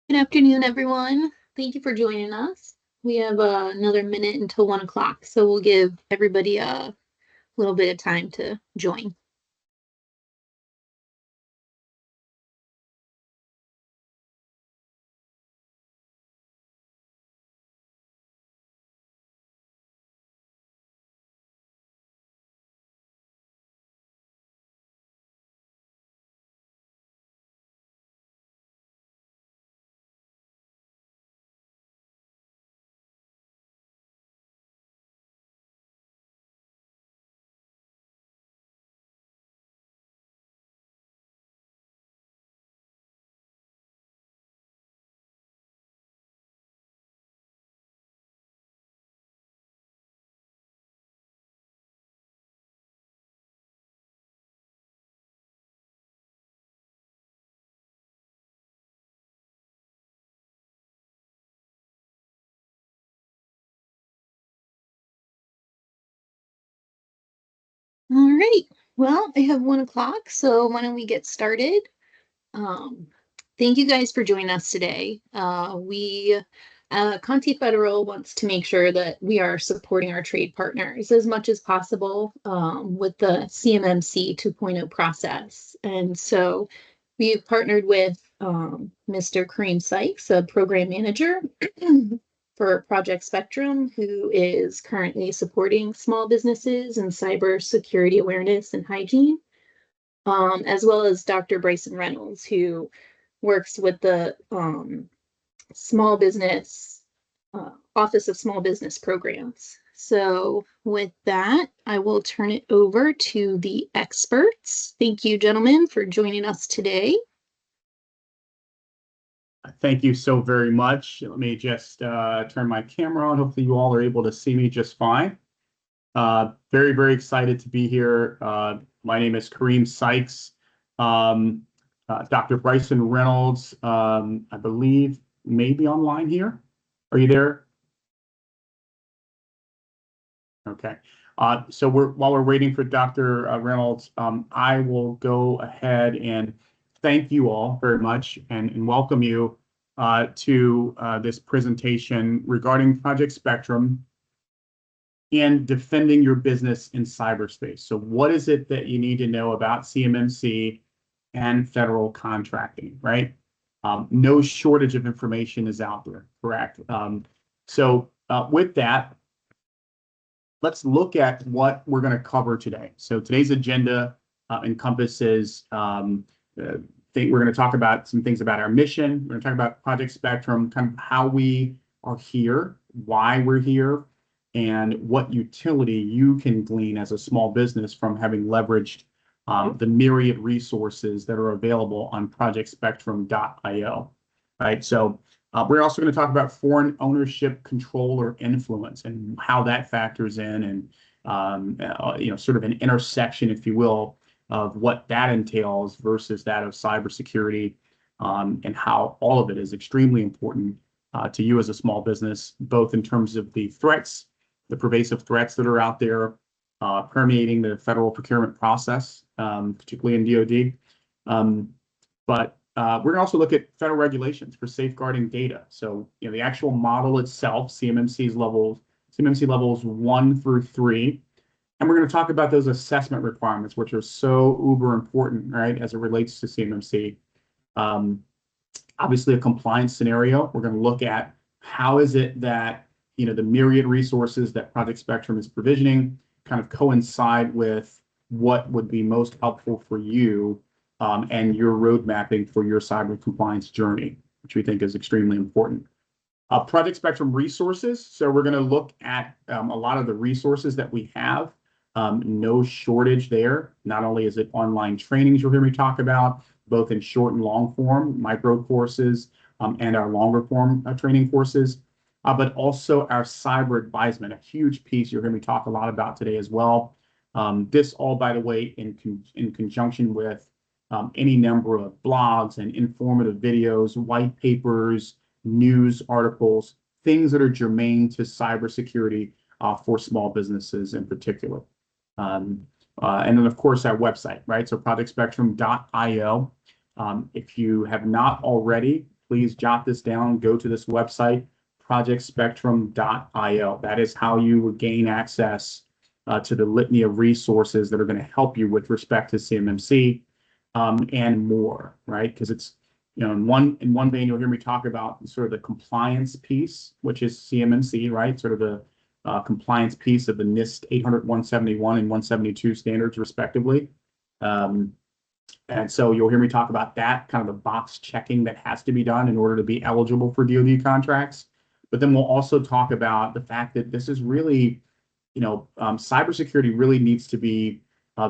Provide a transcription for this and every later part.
Good afternoon, everyone. Thank you for joining us. We have another minute until 1 o'clock, so we'll give everybody a little bit of time to join. All right. Well, I have 1 o'clock, so why don't we get started? Um, Thank you guys for joining us today. Conti Federal wants to make sure that we are supporting our trade partners as much as possible with the CMMC 2.0 process. And so we've partnered with Mr. Kareem Sykes, a program manager for Project Spectrum, who is currently supporting small businesses in cybersecurity awareness and hygiene, as well as Dr. Bryson Reynolds, who works with the small business Office of Small Business Programs. So, with that, I will turn it over to the experts. Thank you, gentlemen, for joining us today. Thank you so very much. Let me just turn my camera on. Hopefully you all are able to see me just fine. Very, very excited to be here. My name is Kareem Sykes. Dr. Bryson Reynolds, I believe, may be online here. Are you there? Okay. So while we're waiting for Dr. Reynolds, I will go ahead and thank you all very much and welcome you to this presentation regarding Project Spectrum and defending your business in cyberspace. So what is it that you need to know about CMMC and federal contracting, right? No shortage of information is out there, correct? So with that, let's look at what we're going to cover today. So today's agenda encompasses we're going to talk about some things about our mission. We're going to talk about Project Spectrum, kind of how we are here, why we're here, and what utility you can glean as a small business from having leveraged the myriad resources that are available on projectspectrum.io. Right. So we're also going to talk about foreign ownership, control, or influence, and how that factors in, and sort of an intersection, if you will, of what that entails versus that of cybersecurity, and how all of it is extremely important to you as a small business, both in terms of the threats, the pervasive threats that are out there permeating the federal procurement process, particularly in DoD. But we're going to also look at federal regulations for safeguarding data. So, the actual model itself, CMMC levels 1 through 3. And we're going to talk about those assessment requirements, which are so uber important, right, as it relates to CMMC. Obviously, a compliance scenario. We're going to look at how is it that, the myriad resources that Project Spectrum is provisioning kind of coincide with what would be most helpful for you and your road mapping for your cyber compliance journey, which we think is extremely important. Project Spectrum resources. So we're going to look at a lot of the resources that we have. No shortage there. Not only is it online trainings you'll hear me talk about, both in short and long form, micro courses, and our longer form training courses, but also our cyber advisement, a huge piece you're going to talk a lot about today as well. This all, by the way, in conjunction with any number of blogs and informative videos, white papers, news articles, things that are germane to cybersecurity for small businesses in particular. And then, of course, our website, right? So projectspectrum.io. If you have not already, please jot this down. Go to this website, projectspectrum.io. That is how you would gain access to the litany of resources that are going to help you with respect to CMMC and more, right? Because it's, in one vein, you'll hear me talk about sort of the compliance piece, which is CMMC, right? Sort of the compliance piece of the NIST 800, 171, and 172 standards, respectively. And so you'll hear me talk about that, kind of the box checking that has to be done in order to be eligible for DoD contracts. But then we'll also talk about the fact that this is really, cybersecurity really needs to be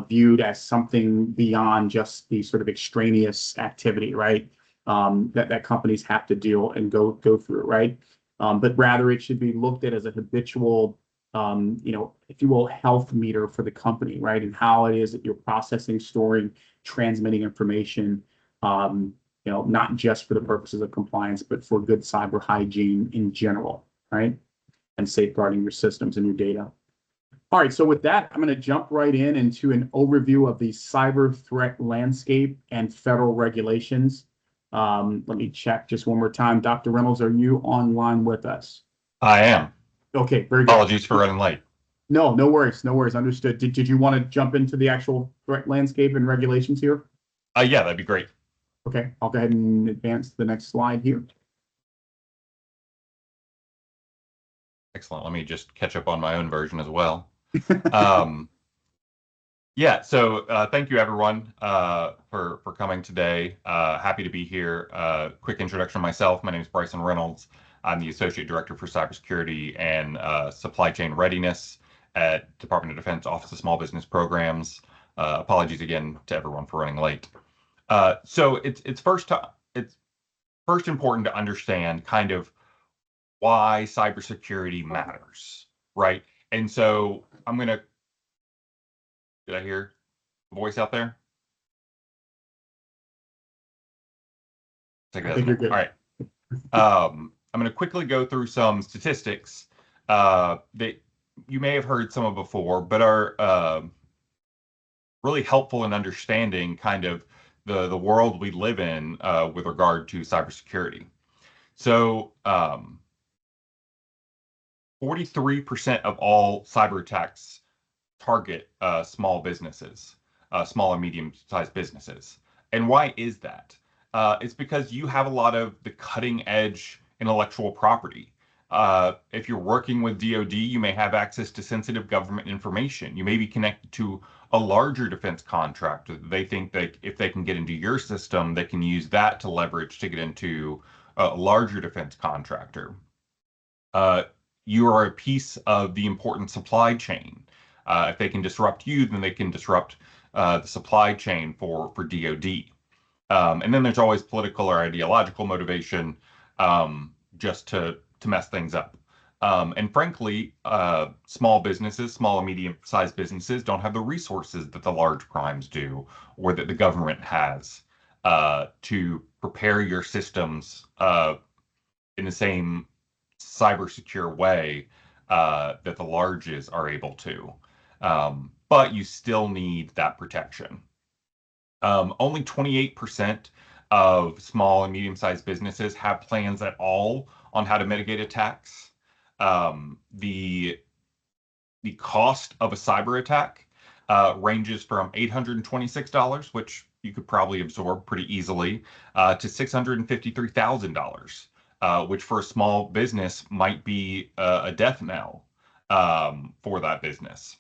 viewed as something beyond just the sort of extraneous activity, right? That companies have to deal and go through, right? But rather it should be looked at as a habitual, if you will, health meter for the company, right? And how it is that you're processing, storing, transmitting information, not just for the purposes of compliance, but for good cyber hygiene in general, right? And safeguarding your systems and your data. All right, so with that, I'm going to jump right into an overview of the cyber threat landscape and federal regulations. Let me check just one more time. Dr. Reynolds, are you online with us? I am. Okay, very good. Apologies for running late. No worries. Understood. Did you want to jump into the actual threat landscape and regulations here? Yeah, that'd be great. Okay, I'll go ahead and advance to the next slide here. Excellent. Let me just catch up on my own version as well. Yeah, so thank you everyone for coming today. Happy to be here. Quick introduction of myself. My name is Bryson Reynolds. I'm the Associate Director for Cybersecurity and Supply Chain Readiness at Department of Defense Office of Small Business Programs. Apologies again to everyone for running late. So it's first important to understand kind of why cybersecurity matters, right? And so I'm going to, did I hear a voice out there? I think you're good. All right. I'm going to quickly go through some statistics that you may have heard some of before, but are really helpful in understanding kind of the world we live in with regard to cybersecurity. So 43% of all cyber attacks target small businesses, small and medium-sized businesses. And why is that? It's because you have a lot of the cutting-edge intellectual property. If you're working with DoD, you may have access to sensitive government information. You may be connected to a larger defense contractor. They think that if they can get into your system, they can use that to leverage to get into a larger defense contractor. You are a piece of the important supply chain. If they can disrupt you, then they can disrupt the supply chain for DoD. And then there's always political or ideological motivation just to mess things up. And frankly, small and medium-sized businesses don't have the resources that the large primes do or that the government has to prepare your systems in the same cyber secure way that the larges are able to. But you still need that protection. Only 28% of small and medium-sized businesses have plans at all on how to mitigate attacks. The cost of a cyber attack ranges from $826, which you could probably absorb pretty easily, to $653,000, which for a small business might be a death knell for that business.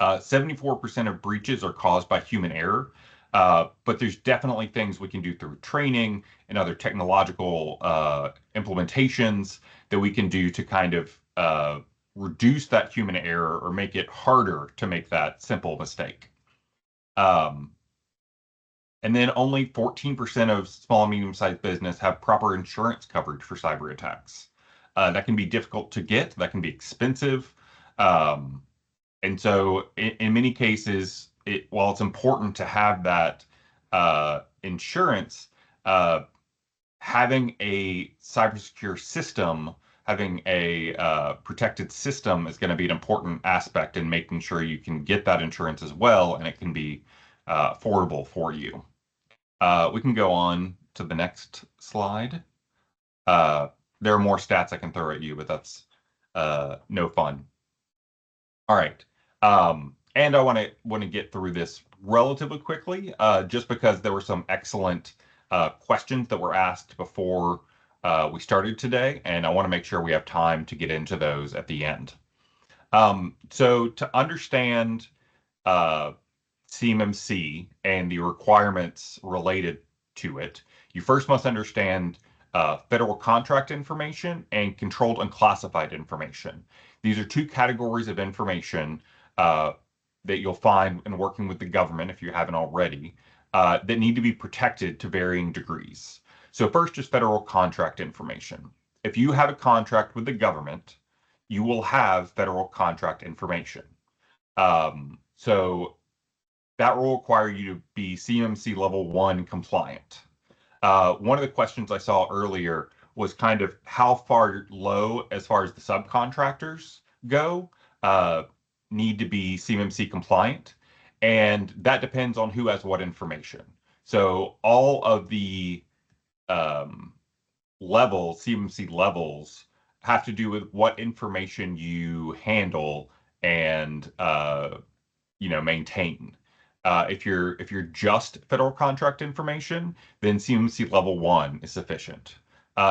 74% of breaches are caused by human error, but there's definitely things we can do through training and other technological implementations that we can do to kind of reduce that human error or make it harder to make that simple mistake. And then only 14% of small and medium-sized business have proper insurance coverage for cyber attacks. That can be difficult to get. That can be expensive. And so in many cases, while it's important to have that insurance, having a cybersecure system, having a protected system is going to be an important aspect in making sure you can get that insurance as well, and it can be affordable for you. We can go on to the next slide. There are more stats I can throw at you, but that's no fun. All right. And I want to get through this relatively quickly, just because there were some excellent questions that were asked before we started today, and I want to make sure we have time to get into those at the end. So to understand CMMC and the requirements related to it, you first must understand federal contract information and controlled unclassified information. These are two categories of information that you'll find in working with the government, if you haven't already, that need to be protected to varying degrees. So first is federal contract information. If you have a contract with the government, you will have federal contract information. So that will require you to be CMMC level 1 compliant. One of the questions I saw earlier was kind of how far low, as far as the subcontractors go, need to be CMMC compliant. And that depends on who has what information. So all of the levels, CMMC levels, have to do with what information you handle and maintain. If you're just federal contract information, then CMMC level 1 is sufficient.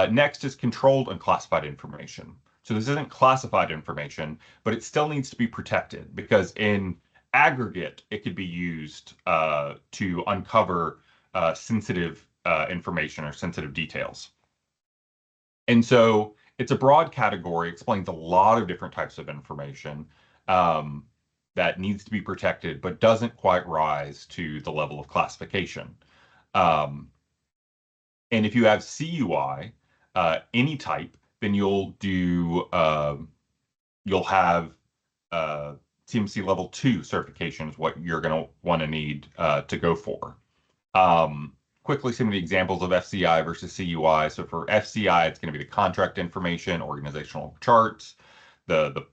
Next is controlled unclassified information. So this isn't classified information, but it still needs to be protected because in aggregate, it could be used to uncover sensitive information or sensitive details. And so it's a broad category, explains a lot of different types of information that needs to be protected, but doesn't quite rise to the level of classification. And if you have CUI, any type, then you'll have CMMC level 2 certification is what you're going to want to need to go for. Quickly, some of the examples of FCI versus CUI. So for FCI, it's going to be the contract information, organizational charts, the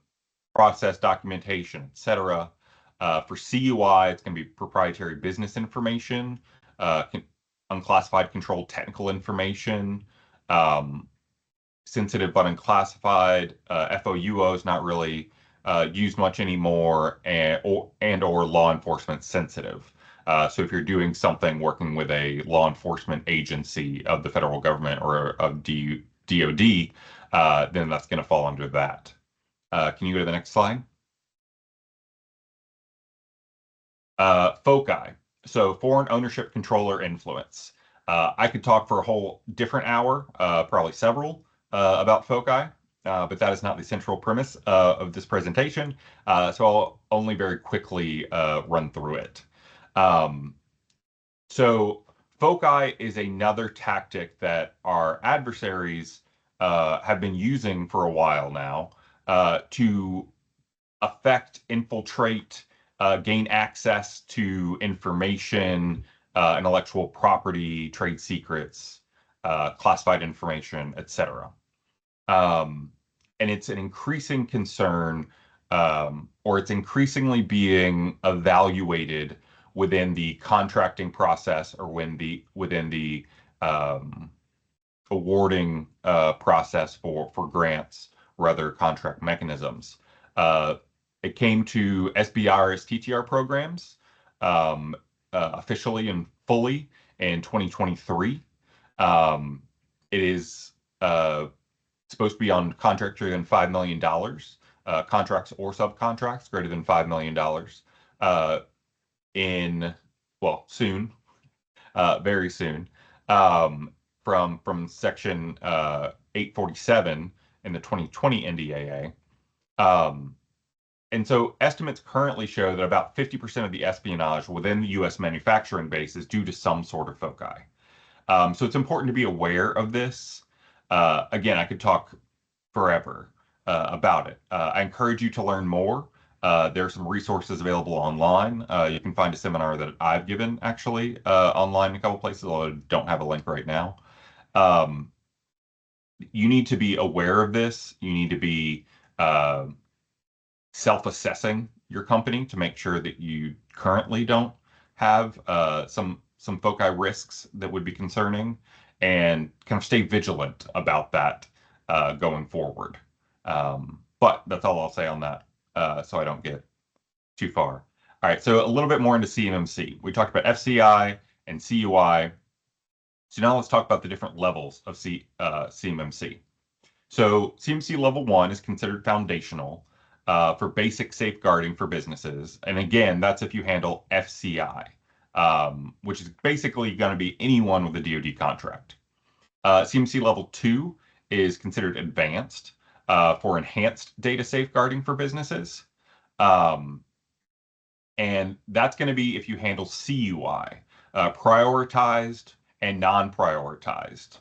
process documentation, etc. For CUI, it's going to be proprietary business information, unclassified controlled technical information, sensitive but unclassified. FOUO is not really used much anymore, and/or law enforcement sensitive. So if you're doing something working with a law enforcement agency of the federal government or of DOD, then that's going to fall under that. Can you go to the next slide? FOCI, so foreign ownership, control, or influence. I could talk for a whole different hour, probably several, about FOCI, but that is not the central premise of this presentation. So I'll only very quickly run through it. So FOCI is another tactic that our adversaries have been using for a while now to affect, infiltrate, gain access to information, intellectual property, trade secrets, classified information, etc. And it's an increasing concern, or it's increasingly being evaluated within the contracting process or within the awarding process for grants or other contract mechanisms. It came to SBIR's TTR programs officially and fully in 2023. It is supposed to be on contracts greater than $5 million, contracts or subcontracts greater than $5 million soon, very soon, from Section 847 in the 2020 NDAA. And so estimates currently show that about 50% of the espionage within the U.S. manufacturing base is due to some sort of foci. So it's important to be aware of this. Again, I could talk forever about it. I encourage you to learn more. There are some resources available online. You can find a seminar that I've given actually online in a couple places, although I don't have a link right now. You need to be aware of this. You need to be self-assessing your company to make sure that you currently don't have some some foci risks that would be concerning, and kind of stay vigilant about that going forward. But that's all I'll say on that, so I don't get too far. All right, so a little bit more into CMMC. We talked about FCI and CUI. So now let's talk about the different levels of CMMC. So CMMC level 1 is considered foundational for basic safeguarding for businesses. And again, that's if you handle FCI, which is basically going to be anyone with a DoD contract. CMMC level 2 is considered advanced for enhanced data safeguarding for businesses. And that's going to be if you handle CUI, prioritized and non-prioritized.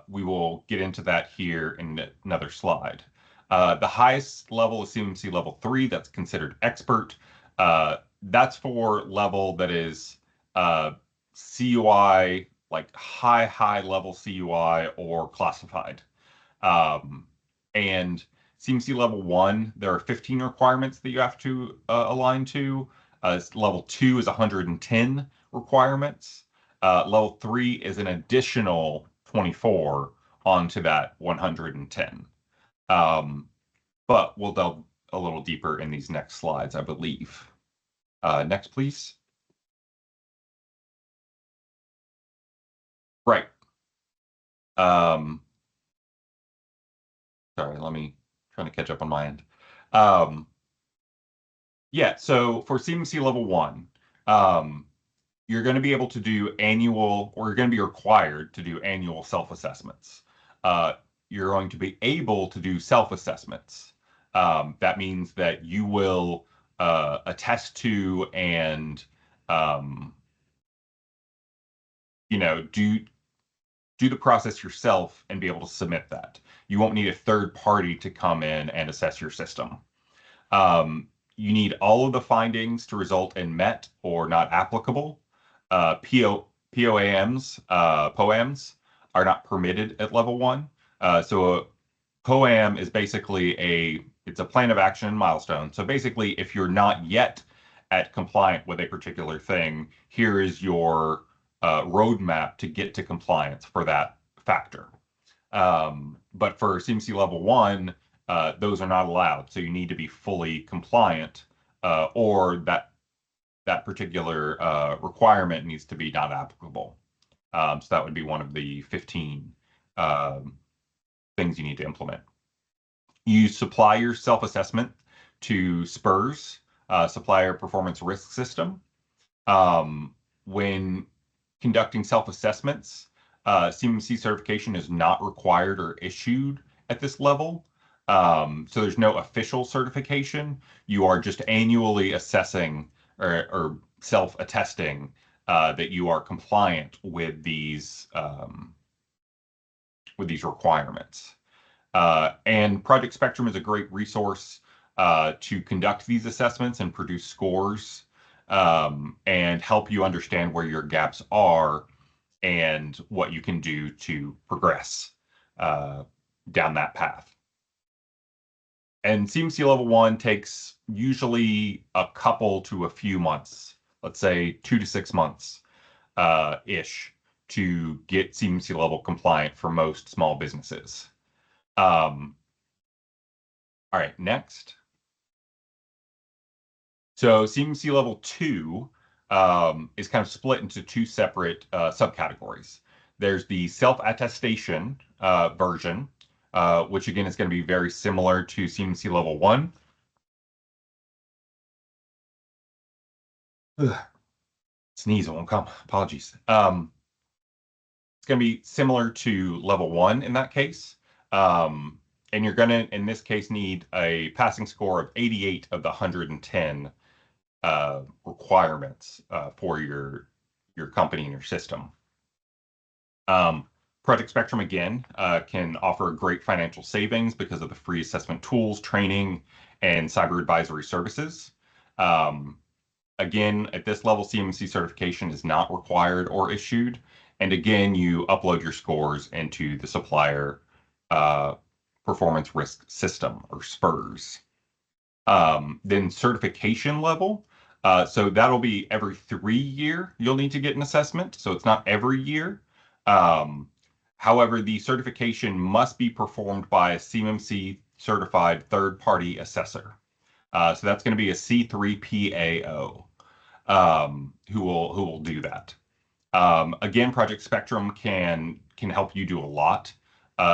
We will get into that here in another slide. The highest level is CMMC level 3. That's considered expert. That's for level that is CUI, like high level CUI or classified. And CMMC level 1, there are 15 requirements that you have to align to. Level 2 is 110 requirements. Level 3 is an additional 24 onto that 110. But we'll delve a little deeper in these next slides, I believe. Next, please. Right. Sorry, trying to catch up on my end. Yeah, so for CMMC level 1, you're going to be able to do annual, or you're going to be required to do annual self-assessments. You're going to be able to do self-assessments. That means that you will attest to and do the process yourself and be able to submit that. You won't need a third party to come in and assess your system. You need all of the findings to result in met or not applicable. POAMs are not permitted at level 1. So a POAM is basically it's a plan of action milestone. So basically, if you're not yet at compliant with a particular thing, here is your roadmap to get to compliance for that factor. But for CMMC level 1, those are not allowed. So you need to be fully compliant, or that particular requirement needs to be not applicable. So that would be one of the 15 things you need to implement. You supply your self-assessment to SPRS, Supplier Performance Risk System. When conducting self-assessments, CMMC certification is not required or issued at this level. So there's no official certification. You are just annually assessing or self-attesting that you are compliant with these requirements. And Project Spectrum is a great resource to conduct these assessments and produce scores and help you understand where your gaps are and what you can do to progress down that path. And CMMC level 1 takes usually a couple to a few months, let's say 2 to 6 months ish, to get CMMC level compliant for most small businesses. All right, next. So CMMC level 2 is kind of split into 2 separate subcategories. There's the self-attestation version, which again is going to be very similar to CMMC level 1. Sneeze, it won't come. Apologies. It's going to be similar to level 1 in that case. And you're going to, in this case, need a passing score of 88 of the 110 requirements for your company and your system. Project Spectrum, again, can offer great financial savings because of the free assessment tools, training, and cyber advisory services. Again, at this level, CMMC certification is not required or issued. And again, you upload your scores into the Supplier Performance Risk System, or SPRS. Then certification level So that'll be every 3 year you'll need to get an assessment. So it's not every year. However, the certification must be performed by a CMMC certified third-party assessor. So that's going to be a C3 PAO who will do that. Again, Project Spectrum can help you do a lot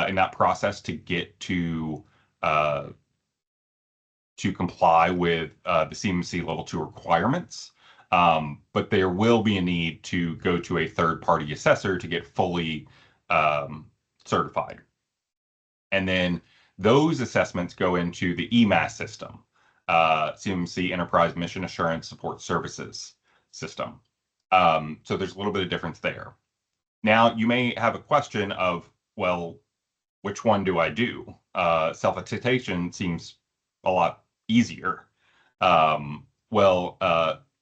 in that process to get to comply with the CMMC Level 2 requirements. But there will be a need to go to a third-party assessor to get fully certified. And then those assessments go into the EMAS system, CMMC Enterprise Mission Assurance Support Services system. So there's a little bit of difference there. Now, you may have a question of, well, which one do I do? Self-attestation seems a lot easier.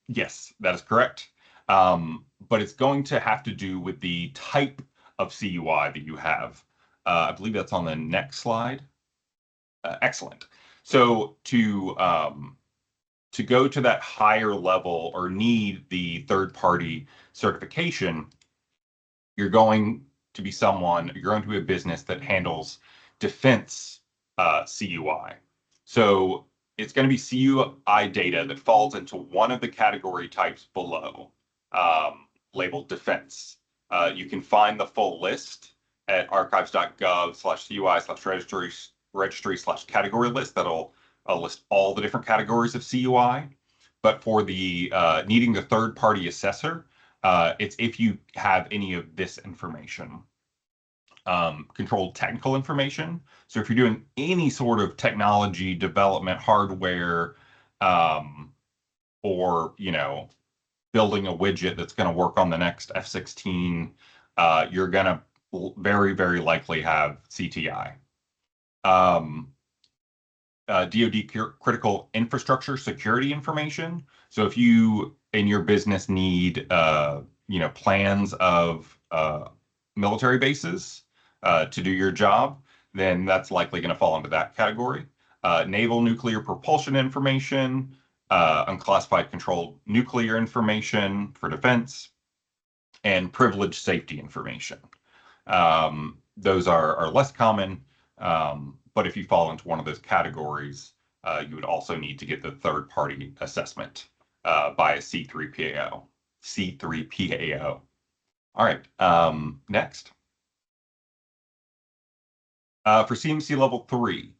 Yes, that is correct. But it's going to have to do with the type of CUI that you have. I believe that's on the next slide. Excellent. So to go to that higher level or need the third-party certification, you're going to be a business that handles defense CUI. So it's going to be CUI data that falls into one of the category types below, labeled defense. You can find the full list at archives.gov/CUI/registry/category list. That'll list all the different categories of CUI. But for the needing the third-party assessor, it's if you have any of this information. Controlled technical information. So if you're doing any sort of technology development, hardware, or building a widget that's going to work on the next F-16, you're going to very, very likely have CTI. DoD critical infrastructure security information. So if you in your business need plans of military bases to do your job, then that's likely going to fall into that category. Naval nuclear propulsion information, unclassified controlled nuclear information for defense, and privileged safety information. Those are less common, but if you fall into one of those categories, you would also need to get the third-party assessment by a C3 PAO. C3 PAO. All right, next. For CMMC Level 3,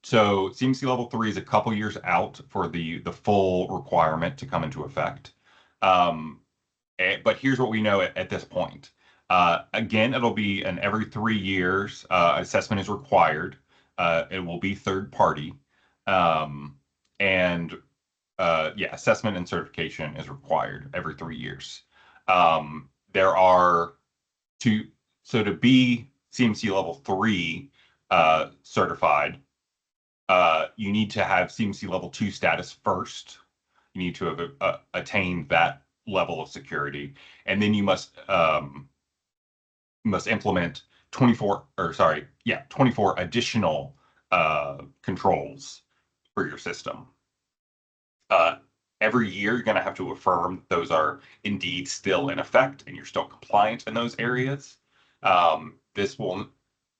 so CMMC Level 3 is a couple years out for the full requirement to come into effect. But here's what we know at this point. Again, it'll be an every 3 years assessment is required. It will be third party. Assessment and certification is required every 3 years. There are to be CMMC Level 3 certified, you need to have CMMC Level 2 status first. You need to have attained that level of security, and then you must implement 24 additional controls for your system. Every year, you're going to have to affirm those are indeed still in effect and you're still compliant in those areas. This will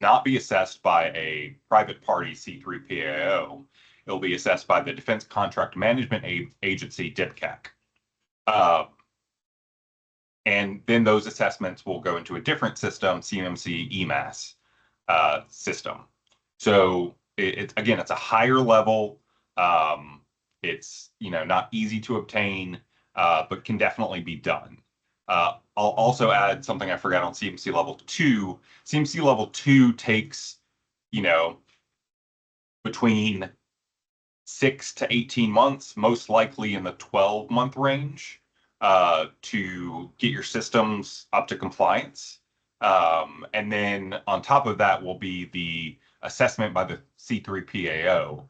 not be assessed by a private party C3 PAO. It'll be assessed by the Defense Contract Management Agency, DIPCAC. And then those assessments will go into a different system, CMMC EMAS system. So it's a higher level. It's not easy to obtain, but can definitely be done. I'll also add something I forgot on CMMC Level 2. CMMC Level 2 takes, between 6 to 18 months, most likely in the 12-month range, to get your systems up to compliance. And then on top of that will be the assessment by the C3 PAO,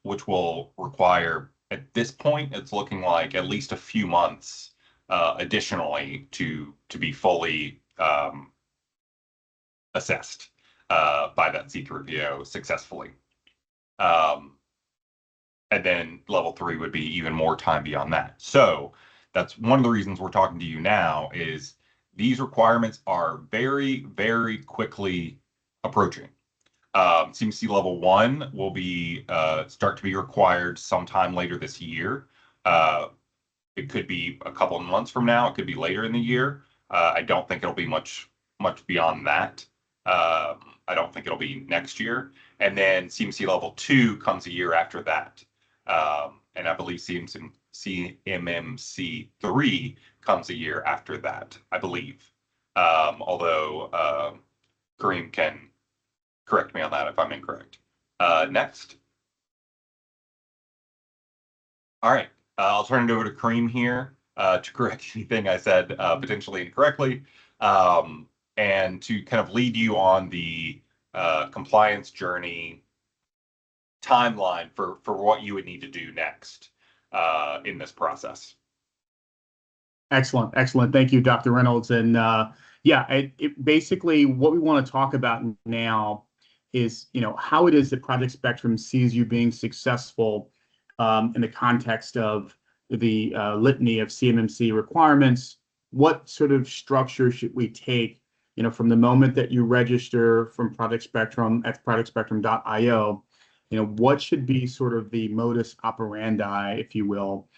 which will require, at this point, it's looking like at least a few months additionally to be fully assessed by that C3 PAO successfully. And then level 3 would be even more time beyond that. So that's one of the reasons we're talking to you now is these requirements are very, very quickly approaching. CMC level 1 will be start to be required sometime later this year. It could be a couple of months from now. It could be later in the year. I don't think it'll be much beyond that. I don't think it'll be next year. And then CMC level 2 comes a year after that. And I believe CMMC 3 comes a year after that, I believe. Although Kareem can correct me on that if I'm incorrect. Next. All right. I'll turn it over to Kareem here to correct anything I said potentially incorrectly, and to kind of lead you on the compliance journey timeline for what you would need to do next in this process. Excellent, excellent. Thank you, Dr. Reynolds. And yeah, basically what we want to talk about now is, how it is that Project Spectrum sees you being successful in the context of the litany of CMMC requirements. What sort of structure should we take, from the moment that you register from Project Spectrum at projectspectrum.io, what should be sort of the modus operandi, if you will,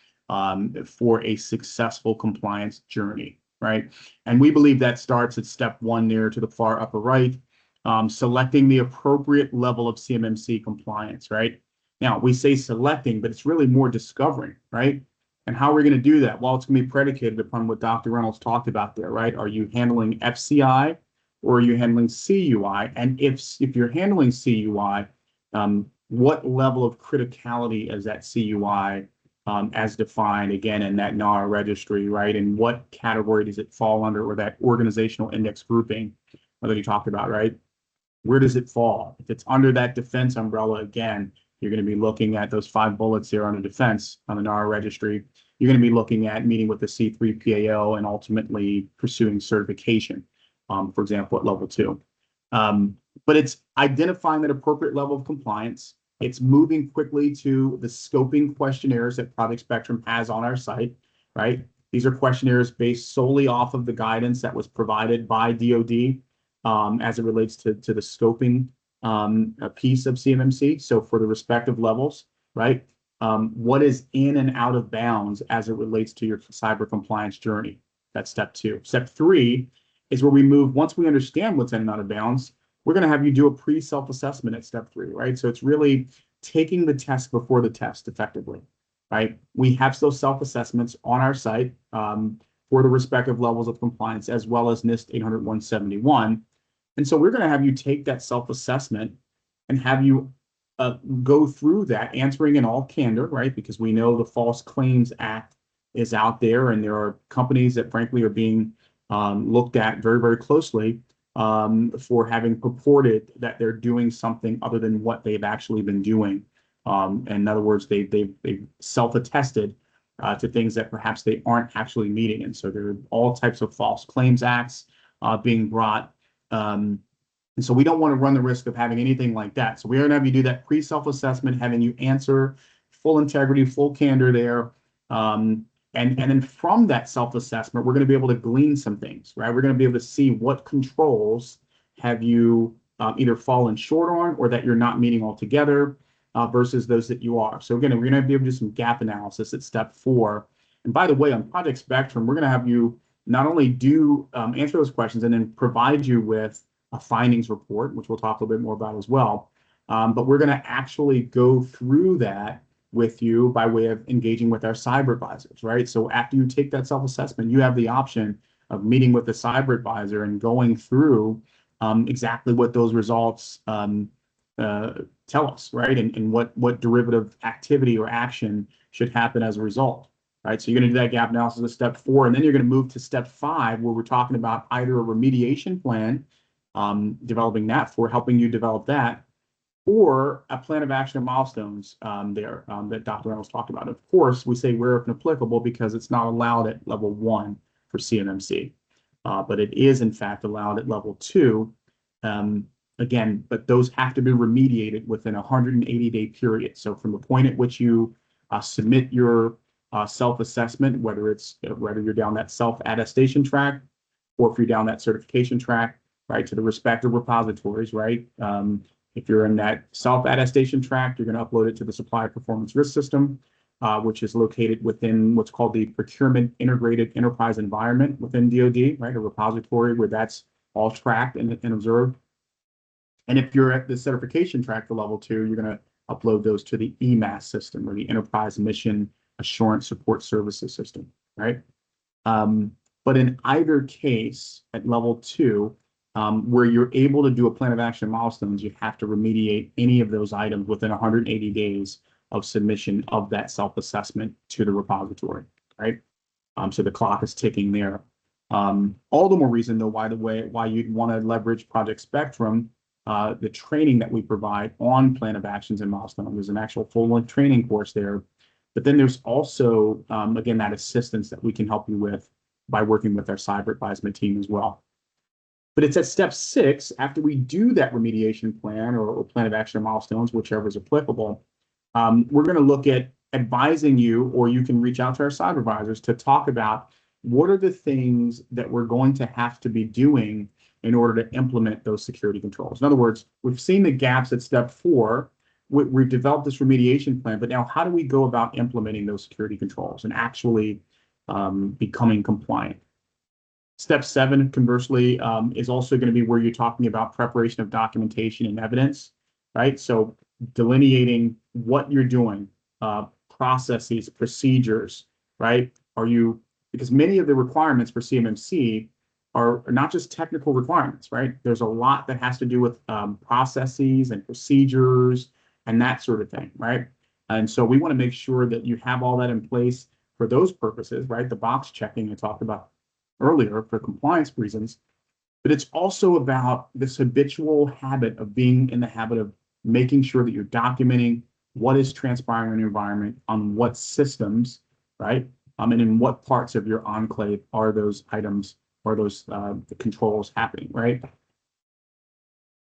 for a successful compliance journey, right? And we believe that starts at step 1 there to the far upper right, selecting the appropriate level of CMMC compliance, right? Now, we say selecting, but it's really more discovering, right? And how are we going to do that? Well, it's going to be predicated upon what Dr. Reynolds talked about there, right? Are you handling FCI or are you handling CUI? And if you're handling CUI, what level of criticality is that CUI as defined, again, in that NAR registry, right? And what category does it fall under, or that organizational index grouping that you talked about, right? Where does it fall? If it's under that defense umbrella, again, you're going to be looking at those 5 bullets there on the defense on the NAR registry. You're going to be looking at meeting with the C3 PAO and ultimately pursuing certification, for example, at level 2. But it's identifying that appropriate level of compliance. It's moving quickly to the scoping questionnaires that Project Spectrum has on our site, right? These are questionnaires based solely off of the guidance that was provided by DoD as it relates to the scoping piece of CMMC. So for the respective levels, right? What is in and out of bounds as it relates to your cyber compliance journey? That's step 2. Step 3 is where we move, once we understand what's in and out of bounds, we're going to have you do a pre-self-assessment at step 3, right? So it's really taking the test before the test effectively, right? We have those self-assessments on our site for the respective levels of compliance, as well as NIST 800-171. And so we're going to have you take that self-assessment and have you go through that, answering in all candor, right? Because we know the False Claims Act is out there, and there are companies that frankly are being looked at very, very closely for having purported that they're doing something other than what they've actually been doing. In other words, they've self-attested to things that perhaps they aren't actually meeting. And so there are all types of false claims acts being brought. And so we don't want to run the risk of having anything like that. So we're going to have you do that pre-self-assessment, having you answer full integrity, full candor there. And then from that self-assessment, we're going to be able to glean some things, right? We're going to be able to see what controls have you either fallen short on or that you're not meeting altogether versus those that you are. So again, we're going to be able to do some gap analysis at step 4. And by the way, on Project Spectrum, we're going to have you not only do answer those questions and then provide you with a findings report, which we'll talk a little bit more about as well, but we're going to actually go through that with you by way of engaging with our cyber advisors, right? So after you take that self-assessment, you have the option of meeting with the cyber advisor and going through exactly what those results tell us, right? And what derivative activity or action should happen as a result, right? So you're going to do that gap analysis at step 4, and then you're going to move to step 5, where we're talking about either a remediation plan, developing that for helping you develop that, or a plan of action and milestones that Dr. Reynolds talked about. Of course, we say where if applicable because it's not allowed at level 1 for CMMC, but it is in fact allowed at level 2. And Again, but those have to be remediated within a 180-day period. So from the point at which you submit your self-assessment, whether you're down that self-attestation track or if you're down that certification track, right, to the respective repositories, right? If you're in that self-attestation track, you're going to upload it to the Supplier Performance Risk System, which is located within what's called the Procurement Integrated Enterprise Environment within DoD, right? A repository where that's all tracked and observed. And if you're at the certification track for level 2, you're going to upload those to the EMAS system, or the Enterprise Mission Assurance Support Services system, right? But in either case, at level 2, where you're able to do a plan of action milestones, you have to remediate any of those items within 180 days of submission of that self-assessment to the repository, right? So the clock is ticking there. All the more reason, though, why you'd want to leverage Project Spectrum, the training that we provide on plan of actions and milestones. There's an actual full-length training course there. But then there's also, again, that assistance that we can help you with by working with our cyber advisement team as well. But it's at step 6, after we do that remediation plan or plan of action or milestones, whichever is applicable, we're going to look at advising you, or you can reach out to our cyber advisors to talk about what are the things that we're going to have to be doing in order to implement those security controls. In other words, we've seen the gaps at step 4. We've developed this remediation plan, but now how do we go about implementing those security controls and actually becoming compliant? Step 7, conversely, is also going to be where you're talking about preparation of documentation and evidence, right? So delineating what you're doing, processes, procedures, right? Because many of the requirements for CMMC are not just technical requirements, right? There's a lot that has to do with processes and procedures and that sort of thing, right? And so we want to make sure that you have all that in place for those purposes, right? The box checking I talked about earlier for compliance reasons, but it's also about this habitual habit of being in the habit of making sure that you're documenting what is transpiring in the environment, on what systems, right? And in what parts of your enclave are those items or those controls happening, right?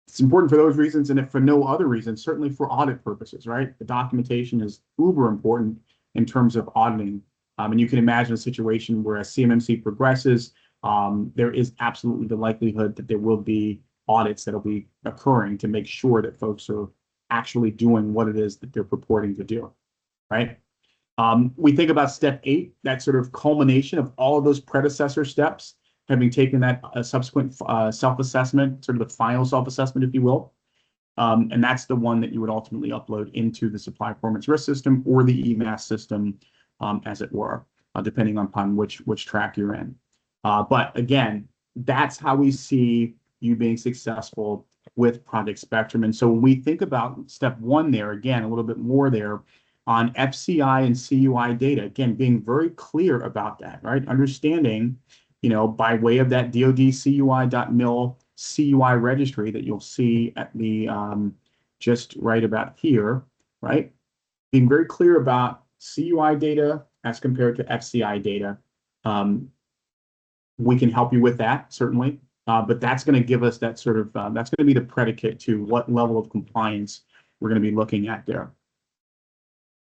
It's important for those reasons, and if for no other reason, certainly for audit purposes, right? The documentation is uber important in terms of auditing. And you can imagine a situation where as CMMC progresses, there is absolutely the likelihood that there will be audits that will be occurring to make sure that folks are actually doing what it is that they're purporting to do, right? We think about step 8, that sort of culmination of all of those predecessor steps, having taken that subsequent self-assessment, sort of the final self-assessment, if you will. And that's the one that you would ultimately upload into the Supply Performance Risk System or the EMAS system, as it were, depending upon which track you're in. But again, that's how we see you being successful with Project Spectrum. And so when we think about step 1 there, again, a little bit more there on FCI and CUI data, again, being very clear about that, right? Understanding, by way of that DoD CUI registry that you'll see at the just right about here, right? Being very clear about CUI data as compared to FCI data. We can help you with that, certainly, but that's going to give us that sort of, that's going to be the predicate to what level of compliance we're going to be looking at there.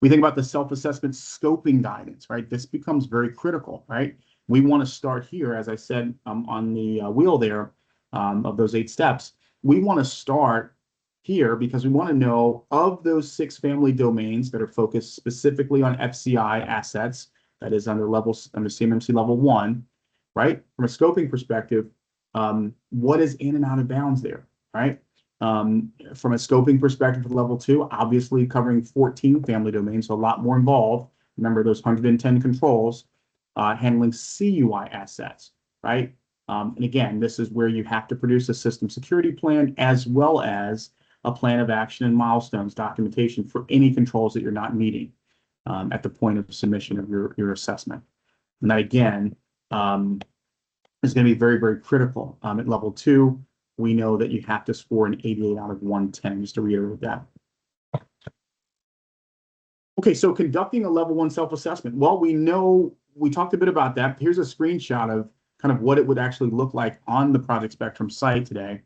We think about the self-assessment scoping guidance, right? This becomes very critical, right? We want to start here, as I said on the wheel there of those 8 steps. We want to start here because we want to know of those 6 family domains that are focused specifically on FCI assets, that is under CMMC level 1, right? From a scoping perspective, what is in and out of bounds there, right? From a scoping perspective for level 2, obviously covering 14 family domains, so a lot more involved. Remember those 110 controls, handling CUI assets, right? And again, this is where you have to produce a system security plan as well as a plan of action and milestones documentation for any controls that you're not meeting at the point of submission of your assessment. And that, again, is going to be very, very critical. At level 2, we know that you have to score an 88 out of 110, just to reiterate that. Okay, so conducting a level 1 self-assessment. Well, we talked a bit about that. Here's a screenshot of kind of what it would actually look like on the Project Spectrum site today.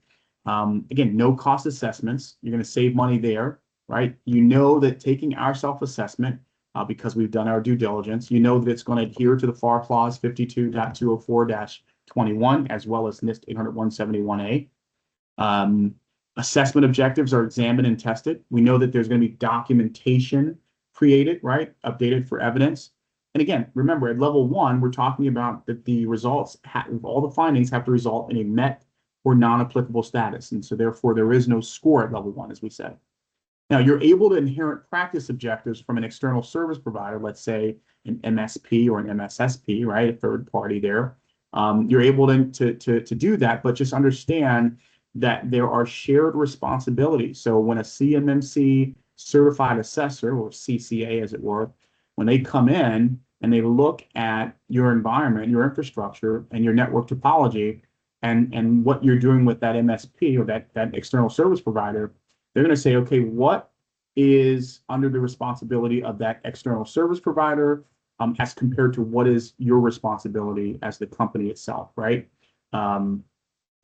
Again, no cost assessments. You're going to save money there, right? You know that taking our self-assessment, because we've done our due diligence, you know that it's going to adhere to the FAR clause 52.204-21, as well as NIST 800-171A. Assessment objectives are examined and tested. We know that there's going to be documentation created, right? Updated for evidence. And again, remember at level 1, we're talking about that the results, all the findings have to result in a met or non-applicable status. And so therefore there is no score at level 1, as we said. Now you're able to inherit practice objectives from an external service provider, let's say an MSP or an MSSP, right? A third party there. You're able to do that, but just understand that there are shared responsibilities. So when a CMMC certified assessor, or CCA as it were, when they come in and they look at your environment, your infrastructure, and your network topology, and what you're doing with that MSP or that external service provider, they're going to say, okay, what is under the responsibility of that external service provider as compared to what is your responsibility as the company itself, right? And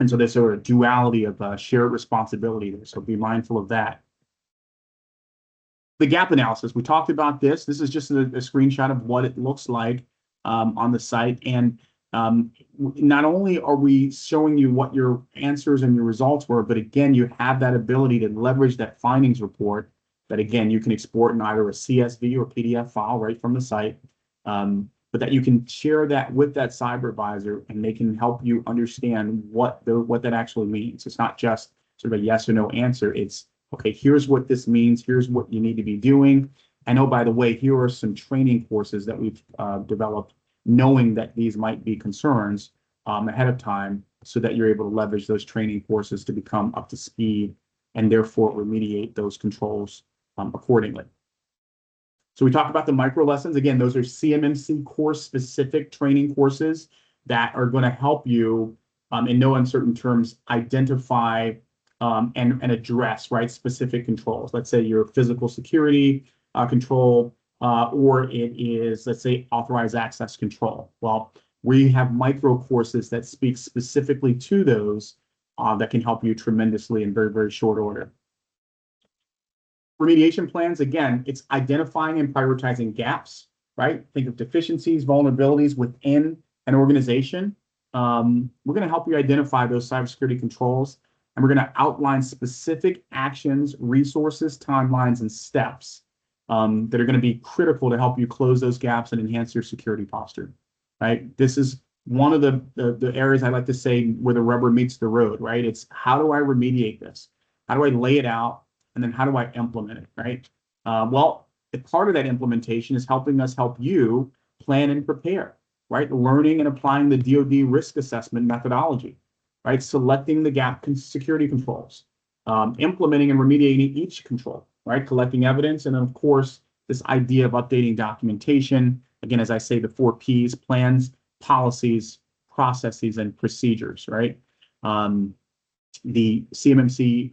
so there's sort of duality of shared responsibility there. So be mindful of that. The gap analysis, we talked about this. This is just a screenshot of what it looks like on the site. And not only are we showing you what your answers and your results were, but again, you have that ability to leverage that findings report that, again, you can export in either a CSV or PDF file right from the site, but that you can share that with that cyber advisor and they can help you understand what that actually means. It's not just sort of a yes or no answer. It's, okay, here's what this means. Here's what you need to be doing. And oh, by the way, here are some training courses that we've developed, knowing that these might be concerns ahead of time, so that you're able to leverage those training courses to become up to speed and therefore remediate those controls accordingly. So we talked about the micro lessons. Again, those are CMMC course specific training courses that are going to help you in no uncertain terms identify and address, right, specific controls. Let's say your physical security control, or it is, let's say, authorized access control. Well, we have micro courses that speak specifically to those that can help you tremendously in very, very short order. Remediation plans, again, it's identifying and prioritizing gaps, right? Think of deficiencies, vulnerabilities within an organization. We're going to help you identify those cybersecurity controls, and we're going to outline specific actions, resources, timelines, and steps that are going to be critical to help you close those gaps and enhance your security posture, right? This is one of the areas I like to say where the rubber meets the road, right? It's how do I remediate this? How do I lay it out? And then how do I implement it, right? Well, part of that implementation is helping us help you plan and prepare, right? Learning and applying the DoD risk assessment methodology, right? Selecting the gap security controls, implementing and remediating each control, right? Collecting evidence, and then of course, this idea of updating documentation. Again, as I say, the 4 Ps: plans, policies, processes, and procedures, right? The CMMC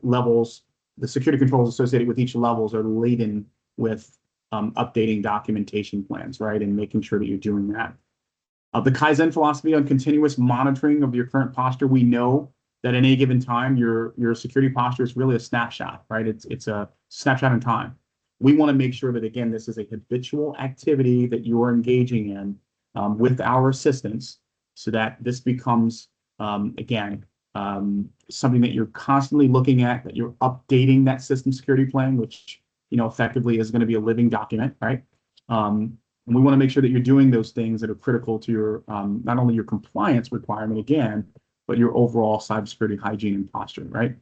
levels, the security controls associated with each levels are laden with updating documentation plans, right? And making sure that you're doing that. The Kaizen philosophy on continuous monitoring of your current posture. We know that at any given time, your security posture is really a snapshot, right? It's a snapshot in time. We want to make sure that, again, this is a habitual activity that you are engaging in with our assistance, so that this becomes again, something that you're constantly looking at, that you're updating that system security plan, which, effectively is going to be a living document, right? And we want to make sure that you're doing those things that are critical to your, not only your compliance requirement, again, but your overall cybersecurity hygiene and posture, right?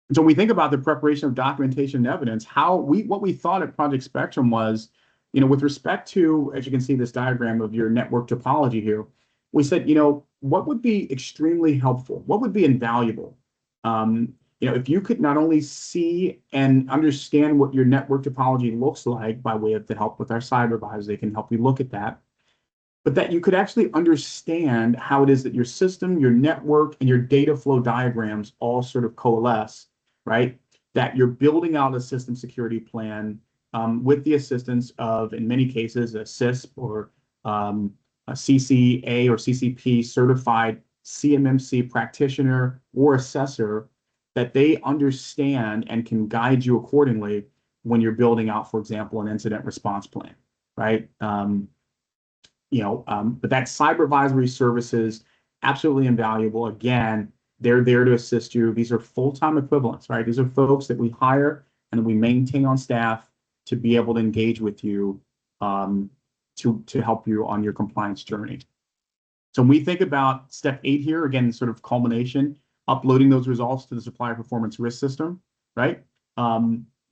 And so when we think about the preparation of documentation and evidence, what we thought at Project Spectrum was, with respect to, as you can see this diagram of your network topology here, we said, what would be extremely helpful? What would be invaluable? If you could not only see and understand what your network topology looks like by way of the help with our cyber advisors, they can help you look at that, but that you could actually understand how it is that your system, your network, and your data flow diagrams all sort of coalesce, right? That you're building out a system security plan with the assistance of, in many cases, a CISP or a CCA or CCP certified CMMC practitioner or assessor that they understand and can guide you accordingly when you're building out, for example, an incident response plan, right? But that cyber advisory services, absolutely invaluable. Again, they're there to assist you. These are full-time equivalents, right? These are folks that we hire and that we maintain on staff to be able to engage with you to help you on your compliance journey. So when we think about step 8 here, again, sort of culmination, uploading those results to the supplier performance risk system, right?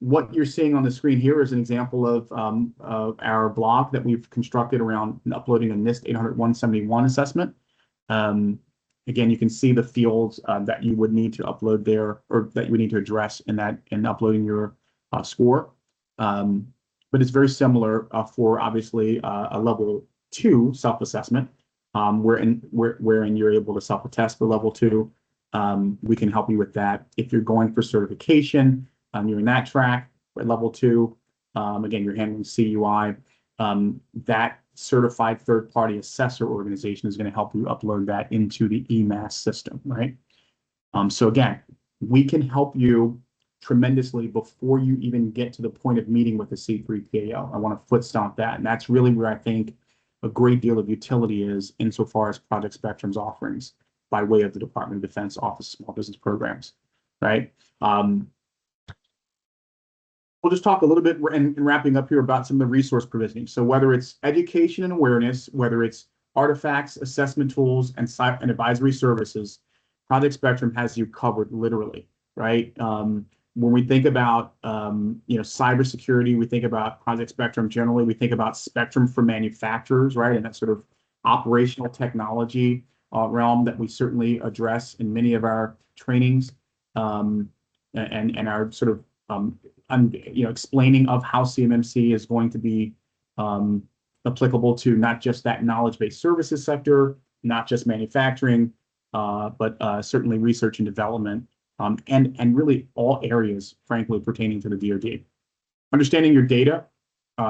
What you're seeing on the screen here is an example of our blog that we've constructed around uploading a NIST 800-171 assessment. Again, you can see the fields that you would need to upload there, or that you would need to address in uploading your score. But it's very similar for obviously a level 2 self-assessment, wherein you're able to self-attest for level 2. We can help you with that. If you're going for certification, you're in that track at level 2. Again, you're handling CUI. That certified third-party assessor organization is going to help you upload that into the EMAS system, right? So again, we can help you tremendously before you even get to the point of meeting with the C3PAO. I want to foot stomp that, and that's really where I think a great deal of utility is insofar as Project Spectrum's offerings by way of the Department of Defense Office of Small Business Programs, right? We'll just talk a little bit in wrapping up here about some of the resource provisioning. So whether it's education and awareness, whether it's artifacts, assessment tools, and advisory services, Project Spectrum has you covered literally, right? When we think about cybersecurity, we think about Project Spectrum generally. We think about Spectrum for manufacturers, right? And that sort of operational technology realm that we certainly address in many of our trainings, and our sort of explaining of how CMMC is going to be applicable to not just that knowledge-based services sector, not just manufacturing, but certainly research and development, and really all areas, frankly, pertaining to the DoD. Understanding your data,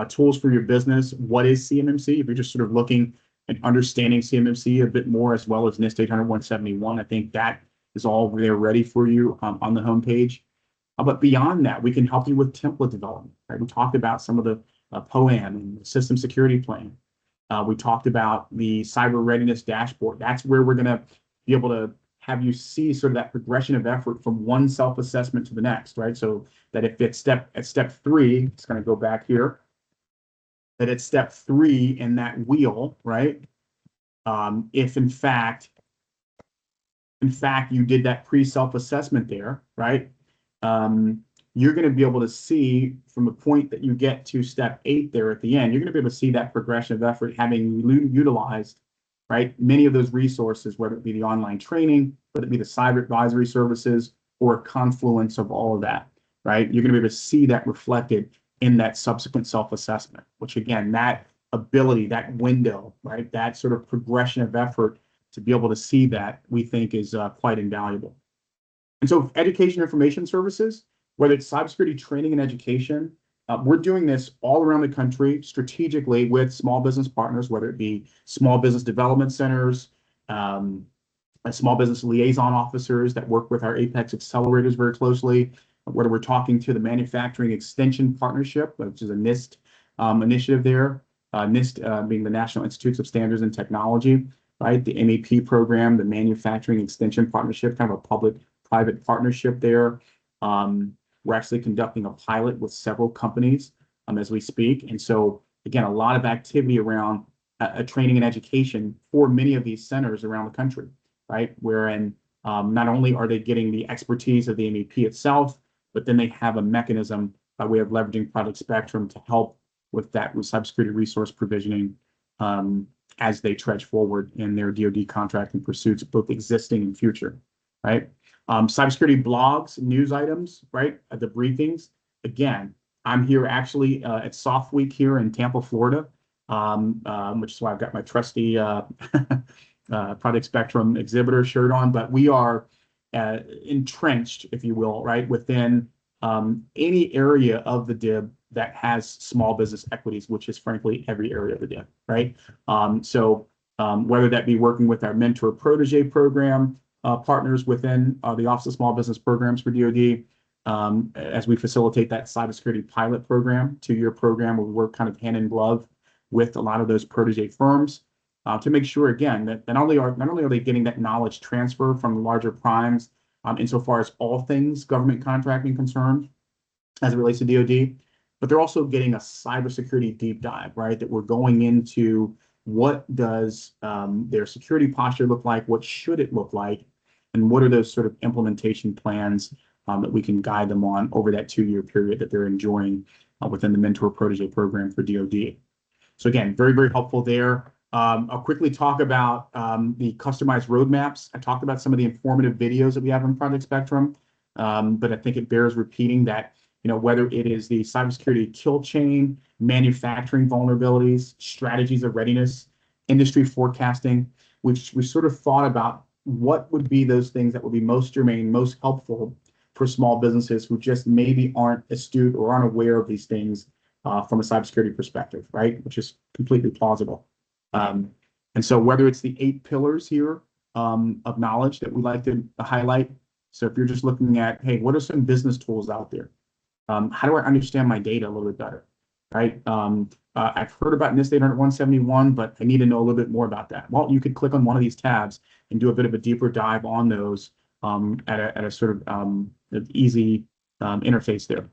tools for your business. What is CMMC? If you're just sort of looking and understanding CMMC a bit more, as well as NIST 800-171, I think that is all there ready for you on the homepage. But beyond that, we can help you with template development, right? We talked about some of the POAM and the system security plan. We talked about the cyber readiness dashboard. That's where we're going to be able to have you see sort of that progression of effort from one self-assessment to the next, right? So that if it's at step 3, it's going to go back here, that at step 3 in that wheel, right? If in fact you did that pre-self-assessment there, right? You're going to be able to see from the point that you get to step 8 there at the end, you're going to be able to see that progression of effort having utilized, right, many of those resources, whether it be the online training, whether it be the cyber advisory services, or a confluence of all of that, right? You're going to be able to see that reflected in that subsequent self-assessment, which again, that ability, that window, right, that sort of progression of effort to be able to see that, we think is quite invaluable. And so education information services, whether it's cybersecurity training and education, we're doing this all around the country strategically with small business partners, whether it be small business development centers, small business liaison officers that work with our Apex accelerators very closely, whether we're talking to the Manufacturing Extension Partnership, which is a NIST initiative there, NIST being the National Institutes of Standards and Technology, right? The MEP program, the Manufacturing Extension Partnership, kind of a public-private partnership there. We're actually conducting a pilot with several companies as we speak. And so, again, a lot of activity around training and education for many of these centers around the country, right? Wherein not only are they getting the expertise of the MEP itself, but then they have a mechanism by way of leveraging Project Spectrum to help with that cybersecurity resource provisioning as they trudge forward in their DoD contracting pursuits, both existing and future, right? Cybersecurity blogs, news items, right? The briefings. Again, I'm here actually at Soft Week here in Tampa, Florida, which is why I've got my trusty Project Spectrum exhibitor shirt on. But we are entrenched, if you will, right, within any area of the DIB that has small business equities, which is frankly every area of the DIB, right? So whether that be working with our mentor protege program partners within the Office of Small Business Programs for DoD, as we facilitate that cybersecurity pilot program, 2-year program where we work kind of hand in glove with a lot of those protege firms to make sure, again, that not only are they getting that knowledge transfer from the larger primes insofar as all things government contracting concerned as it relates to DoD, but they're also getting a cybersecurity deep dive, right? That we're going into what does their security posture look like, what should it look like, and what are those sort of implementation plans that we can guide them on over that 2-year period that they're enjoying within the Mentor Protege program for DoD. So again, very, very helpful there. I'll quickly talk about the customized roadmaps. I talked about some of the informative videos that we have on Project Spectrum, but I think it bears repeating that, whether it is the cybersecurity kill chain, manufacturing vulnerabilities, strategies of readiness, industry forecasting, which we sort of thought about what would be those things that would be most germane, most helpful for small businesses who just maybe aren't astute or aren't aware of these things from a cybersecurity perspective, right? Which is completely plausible. And so whether it's the 8 pillars here of knowledge that we like to highlight. So if you're just looking at, hey, what are some business tools out there? How do I understand my data a little bit better, right? I've heard about NIST 800-171, but I need to know a little bit more about that. Well, you could click on one of these tabs and do a bit of a deeper dive on those at a sort of easy interface there.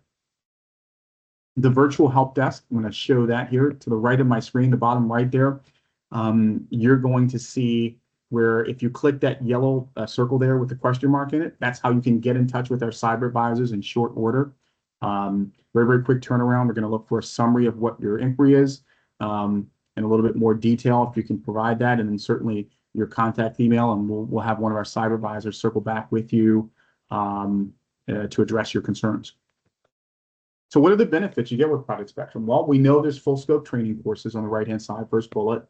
The virtual help desk, I'm going to show that here to the right of my screen, the bottom right there. You're going to see where if you click that yellow circle there with the question mark in it, that's how you can get in touch with our cyber advisors in short order. Very, very quick turnaround. We're going to look for a summary of what your inquiry is and a little bit more detail if you can provide that, and then certainly your contact email, and we'll have one of our cyber advisors circle back with you to address your concerns. So what are the benefits you get with Project Spectrum? Well, we know there's full scope training courses on the right-hand side, first bullet.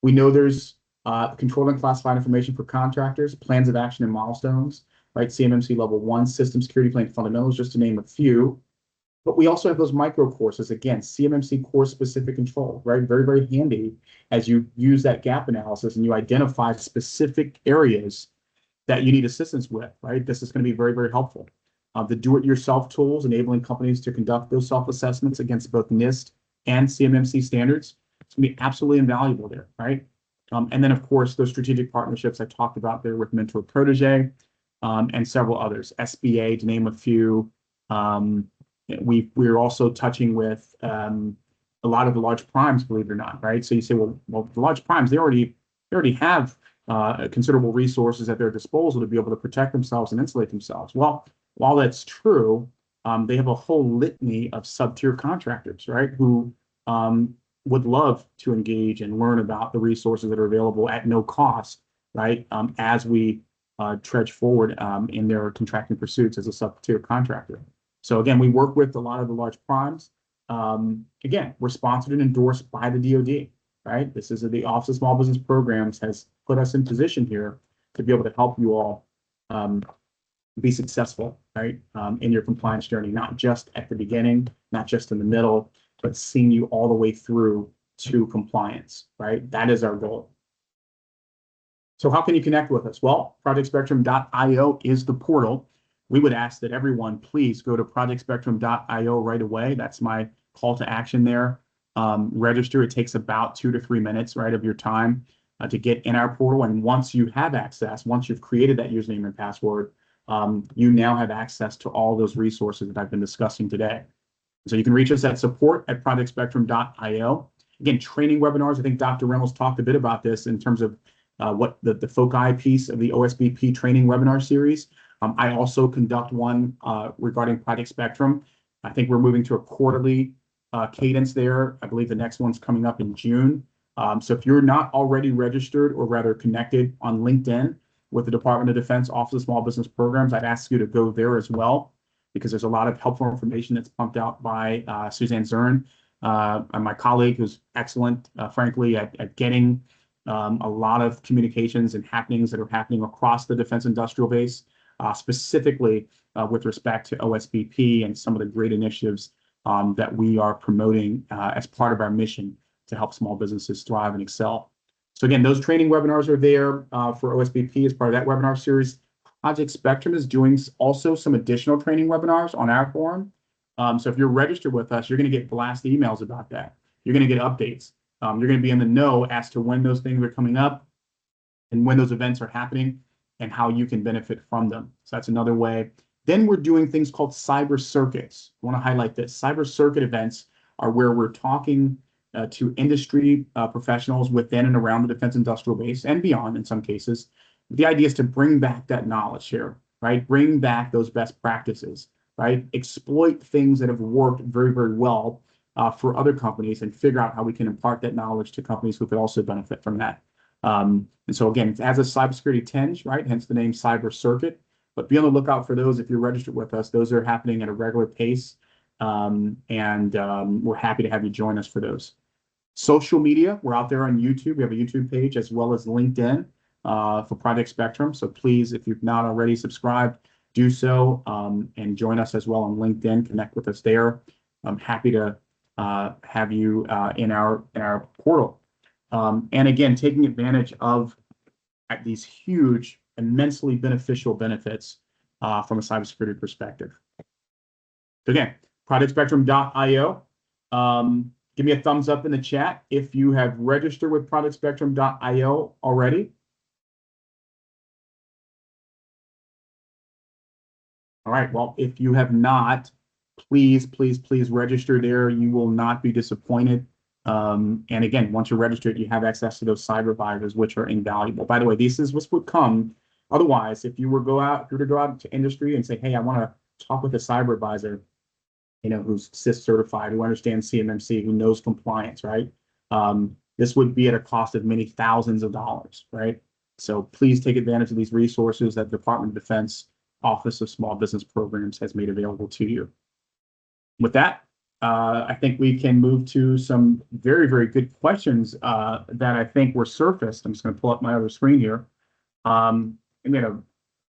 We know there's controlled and classified information for contractors, plans of action and milestones, right? CMMC level 1, system security plan fundamentals, just to name a few. But we also have those micro courses, again, CMMC course specific control, right? Very, very handy as you use that gap analysis and you identify specific areas that you need assistance with, right? This is going to be very, very helpful. The do-it-yourself tools enabling companies to conduct those self-assessments against both NIST and CMMC standards. It's going to be absolutely invaluable there, right? And then, of course, those strategic partnerships I talked about there with Mentor Protege and several others, SBA to name a few. We're also touching with a lot of the large primes, believe it or not, right? So you say, well, the large primes, they already have considerable resources at their disposal to be able to protect themselves and insulate themselves. Well, while that's true, they have a whole litany of sub-tier contractors, right, who would love to engage and learn about the resources that are available at no cost, right, as we trudge forward in their contracting pursuits as a sub-tier contractor. So again, we work with a lot of the large primes. Again, we're sponsored and endorsed by the DoD, right? This is the Office of Small Business Programs has put us in position here to be able to help you all be successful, right, in your compliance journey, not just at the beginning, not just in the middle, but seeing you all the way through to compliance, right? That is our goal. So how can you connect with us? Well, projectspectrum.io is the portal. We would ask that everyone please go to projectspectrum.io right away. That's my call to action there. Register. It takes about 2 to 3 minutes, right, of your time to get in our portal. And once you have access, once you've created that username and password, you now have access to all those resources that I've been discussing today. So you can reach us at support@projectspectrum.io. Again, training webinars. I think Dr. Reynolds talked a bit about this in terms of what the foci piece of the OSBP training webinar series. I also conduct one regarding Project Spectrum. I think we're moving to a quarterly cadence there. I believe the next one's coming up in June. So if you're not already registered or rather connected on LinkedIn with the Department of Defense Office of Small Business Programs, I'd ask you to go there as well, because there's a lot of helpful information that's pumped out by Suzanne Zern, my colleague, who's excellent, frankly, at getting a lot of communications and happenings that are happening across the defense industrial base, specifically with respect to OSBP and some of the great initiatives that we are promoting as part of our mission to help small businesses thrive and excel. So again, those training webinars are there for OSBP as part of that webinar series. Project Spectrum is doing also some additional training webinars on our forum. So if you're registered with us, you're going to get blast emails about that. You're going to get updates. You're going to be in the know as to when those things are coming up and when those events are happening and how you can benefit from them. So that's another way. Then we're doing things called cyber circuits. I want to highlight this. Cyber circuit events are where we're talking to industry professionals within and around the defense industrial base and beyond in some cases. The idea is to bring back that knowledge here, right? Bring back those best practices, right? Exploit things that have worked very, very well for other companies and figure out how we can impart that knowledge to companies who could also benefit from that. And so again, it has a cybersecurity tinge, right? Hence the name Cyber Circuit. But be on the lookout for those if you're registered with us. Those are happening at a regular pace, and we're happy to have you join us for those. Social media, we're out there on YouTube. We have a YouTube page as well as LinkedIn for Project Spectrum. So please, if you've not already subscribed, do so and join us as well on LinkedIn. Connect with us there. I'm happy to have you in our portal. And again, taking advantage of these huge, immensely beneficial benefits from a cybersecurity perspective. So again, projectspectrum.io. Give me a thumbs up in the chat if you have registered with projectspectrum.io already. All right, well, if you have not, please, please, please register there. You will not be disappointed. And again, once you're registered, you have access to those cyber advisors, which are invaluable. By the way, this is what would come otherwise if you were to go out to industry and say, hey, I want to talk with a cyber advisor, who's CIS certified, who understands CMMC, who knows compliance, right? This would be at a cost of many thousands of dollars, right? So please take advantage of these resources that the Department of Defense Office of Small Business Programs has made available to you. With that, I think we can move to some very, very good questions that I think were surfaced. I'm just going to pull up my other screen here. And we had a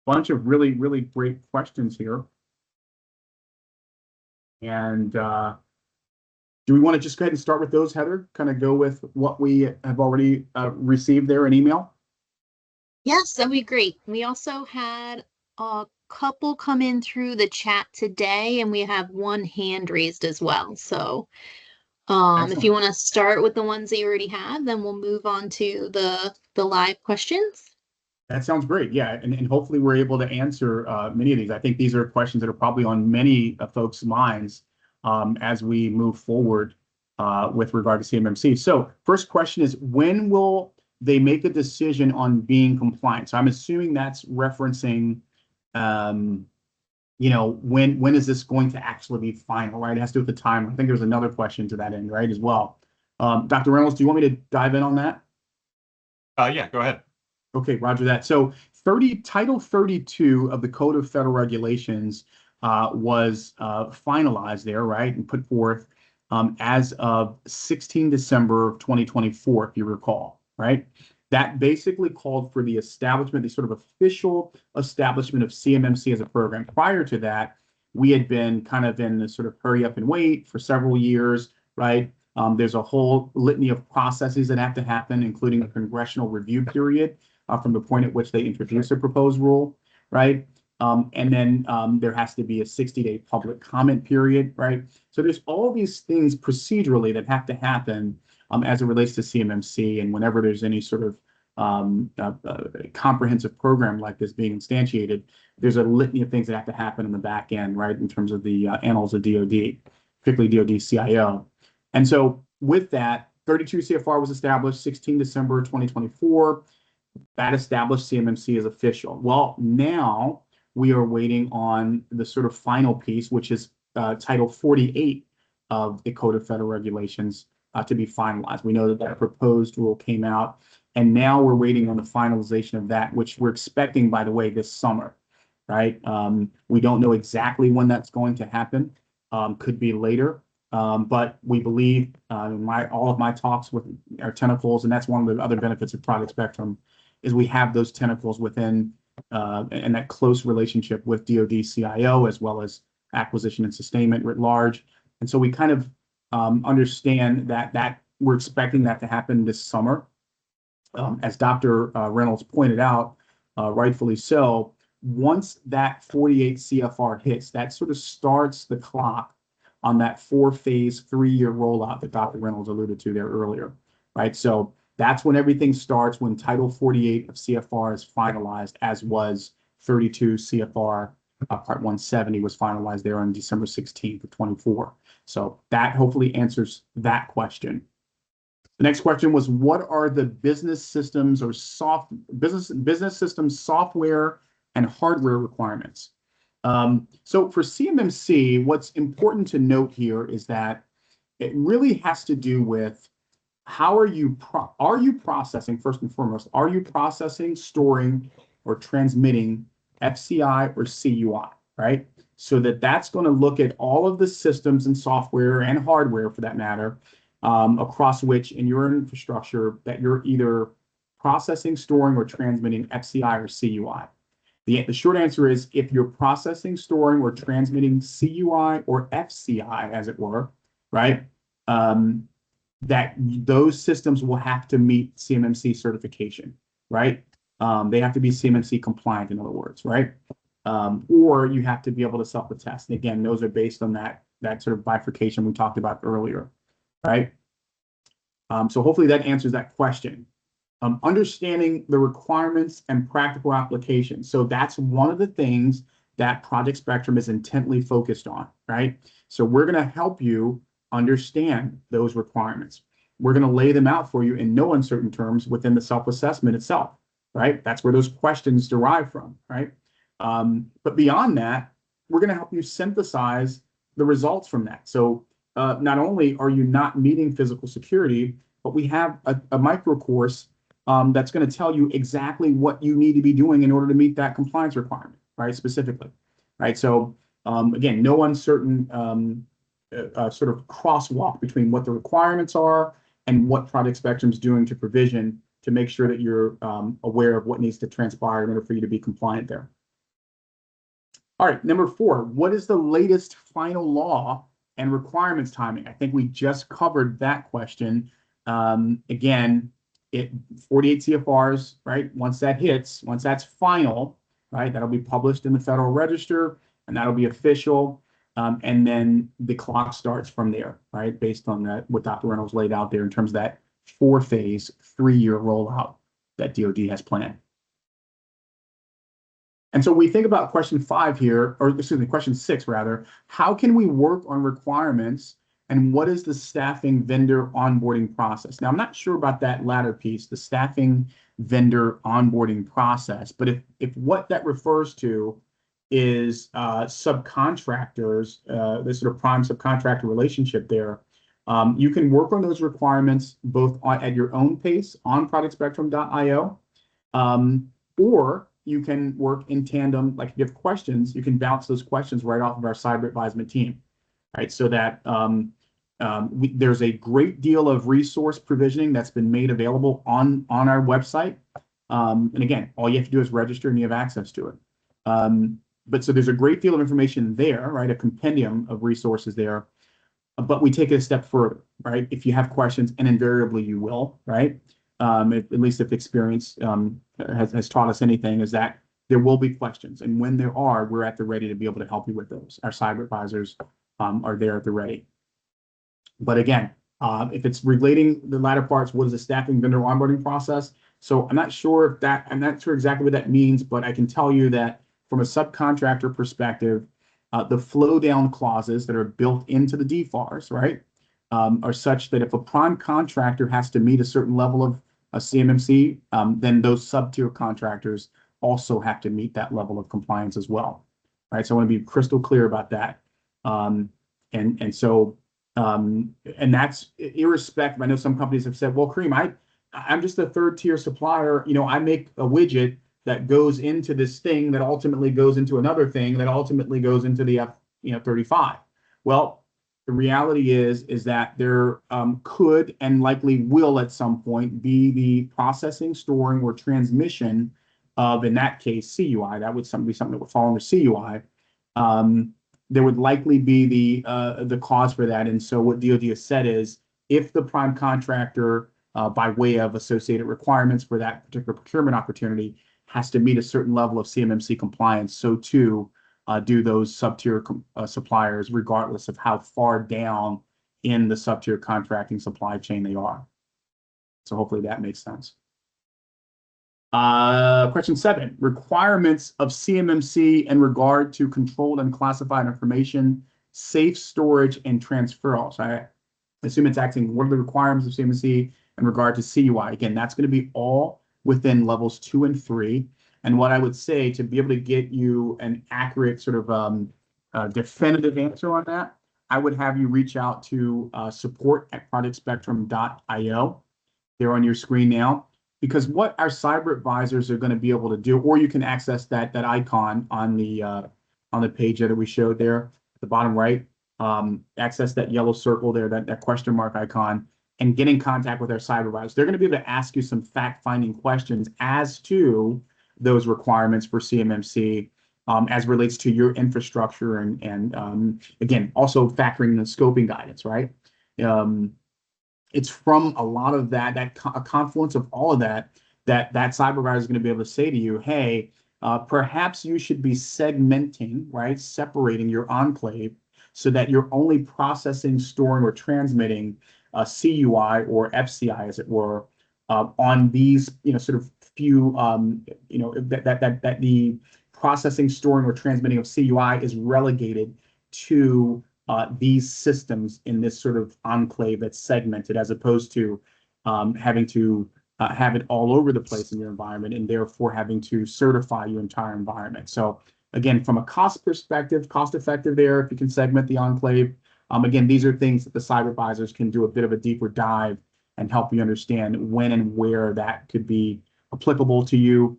bunch of really, really great questions here. And do we want to just go ahead and start with those, Heather? Kind of go with what we have already received there in email? Yes, that'd be great. We also had a couple come in through the chat today, and we have one hand raised as well. So if you want to start with the ones that you already have, then we'll move on to the live questions. That sounds great. Yeah, and hopefully we're able to answer many of these. I think these are questions that are probably on many folks' minds as we move forward with regard to CMMC. So first question is, when will they make a decision on being compliant? So I'm assuming that's referencing, when is this going to actually be final, right? It has to do with the time. I think there's another question to that end, right, as well. Dr. Reynolds, do you want me to dive in on that? Yeah, go ahead. Okay, roger that. So Title 32 of the Code of Federal Regulations was finalized there, right, and put forth as of 16 December 2024, if you recall, right? That basically called for the establishment, the sort of official establishment of CMMC as a program. Prior to that, we had been kind of in the sort of hurry up and wait for several years, right? There's a whole litany of processes that have to happen, including a congressional review period from the point at which they introduce a proposed rule, right? And then there has to be a 60-day public comment period, right? So there's all these things procedurally that have to happen as it relates to CMMC, and whenever there's any sort of comprehensive program like this being instantiated, there's a litany of things that have to happen in the back end, right, in terms of the annals of DoD, particularly DoD CIO. And so with that, 32 CFR was established 16 December 2024. That established CMMC as official. Well, now we are waiting on the sort of final piece, which is Title 48 of the Code of Federal Regulations to be finalized. We know that that proposed rule came out, and now we're waiting on the finalization of that, which we're expecting, by the way, this summer, right? We don't know exactly when that's going to happen. Could be later. But we believe all of my talks with our tentacles, and that's one of the other benefits of Project Spectrum, is we have those tentacles within and that close relationship with DoD CIO as well as acquisition and sustainment writ large. And so we kind of understand that we're expecting that to happen this summer. as Dr. Reynolds pointed out, rightfully so, once that 48 CFR hits, that sort of starts the clock on that 4-phase, 3-year rollout that Dr. Reynolds alluded to there earlier, right? So that's when everything starts, when Title 48 of CFR is finalized, as was 32 CFR Part 170 was finalized there on December 16th of 24. So that hopefully answers that question. The next question was, what are the business systems or business systems software and hardware requirements? So for CMMC, what's important to note here is that it really has to do with how are you processing, first and foremost, are you processing, storing, or transmitting FCI or CUI, right? So that's going to look at all of the systems and software and hardware, for that matter, across which in your infrastructure that you're either processing, storing, or transmitting FCI or CUI. The short answer is, if you're processing, storing, or transmitting CUI or FCI, as it were, right, that those systems will have to meet CMMC certification, right? They have to be CMMC compliant, in other words, right? Or you have to be able to self-attest. And again, those are based on that sort of bifurcation we talked about earlier, right? So hopefully that answers that question. Understanding the requirements and practical applications. So that's one of the things that Project Spectrum is intently focused on, right? So we're going to help you understand those requirements. We're going to lay them out for you in no uncertain terms within the self-assessment itself, right? That's where those questions derive from, right? But beyond that, we're going to help you synthesize the results from that. So not only are you not meeting physical security, but we have a micro course that's going to tell you exactly what you need to be doing in order to meet that compliance requirement, right? Specifically, right? So again, no uncertain sort of crosswalk between what the requirements are and what Project Spectrum is doing to provision to make sure that you're aware of what needs to transpire in order for you to be compliant there. All right, number 4, what is the latest final law and requirements timing? I think we just covered that question. Again, 48 CFRs, right? Once that's final, right? That'll be published in the Federal Register, and that'll be official. And then the clock starts from there, right? Based on that, what Dr. Reynolds laid out there in terms of that 4-phase, 3-year rollout that DoD has planned. And so we think about question 5 here, or excuse me, question 6 rather. How can we work on requirements, and what is the staffing vendor onboarding process? Now, I'm not sure about that latter piece, the staffing vendor onboarding process, but if what that refers to is subcontractors, the sort of prime subcontractor relationship there, you can work on those requirements both at your own pace on projectspectrum.io, or you can work in tandem. Like if you have questions, you can bounce those questions right off of our cyber advisement team, right? So that there's a great deal of resource provisioning that's been made available on our website. And again, all you have to do is register and you have access to it. But so there's a great deal of information there, right? A compendium of resources there. But we take it a step further, right? If you have questions, and invariably you will, right? At least if experience has taught us anything, is that there will be questions. And when there are, we're at the ready to be able to help you with those. Our cyber advisors are there at the ready. But again, if it's relating the latter parts, what is the staffing vendor onboarding process? So I'm not sure I'm not sure exactly what that means, but I can tell you that from a subcontractor perspective, the flow down clauses that are built into the DFARS, right, are such that if a prime contractor has to meet a certain level of a CMMC, then those sub-tier contractors also have to meet that level of compliance as well, right? So I want to be crystal clear about that. And that's irrespective. I know some companies have said, well, Kareem, I'm just a 3rd-tier supplier. You know, I make a widget that goes into this thing that ultimately goes into another thing that ultimately goes into the F-35. Well, the reality is that there could and likely will at some point be the processing, storing, or transmission of, in that case, CUI. That would be something that would fall under CUI. There would likely be the cause for that. And so what DoD has said is, if the prime contractor by way of associated requirements for that particular procurement opportunity has to meet a certain level of CMMC compliance. So too do those sub-tier suppliers, regardless of how far down in the sub-tier contracting supply chain they are. So hopefully that makes sense. Question 7, requirements of CMMC in regard to controlled and classified information, safe storage and transfer. So I assume it's asking what are the requirements of CMMC in regard to CUI. Again, that's going to be all within levels 2 and 3. And what I would say to be able to get you an accurate sort of definitive answer on that, I would have you reach out to support@projectspectrum.io. They're on your screen now. Because what our cyber advisors are going to be able to do, or you can access that icon on the page that we showed there at the bottom right. Access that yellow circle there, that question mark icon, and get in contact with our cyber advisors. They're going to be able to ask you some fact-finding questions as to those requirements for CMMC as relates to your infrastructure and again, also factoring the scoping guidance, right? It's from a lot of a confluence of all of that cyber advisor is going to be able to say to you, hey, perhaps you should be segmenting, right, separating your enclave so that you're only processing, storing, or transmitting CUI or FCI, as it were, on these, sort of few, that the processing, storing, or transmitting of CUI is relegated to these systems in this sort of enclave that's segmented, as opposed to having to have it all over the place in your environment and therefore having to certify your entire environment. So again, from a cost perspective, cost effective there, if you can segment the enclave. Again, these are things that the cyber advisors can do a bit of a deeper dive and help you understand when and where that could be applicable to you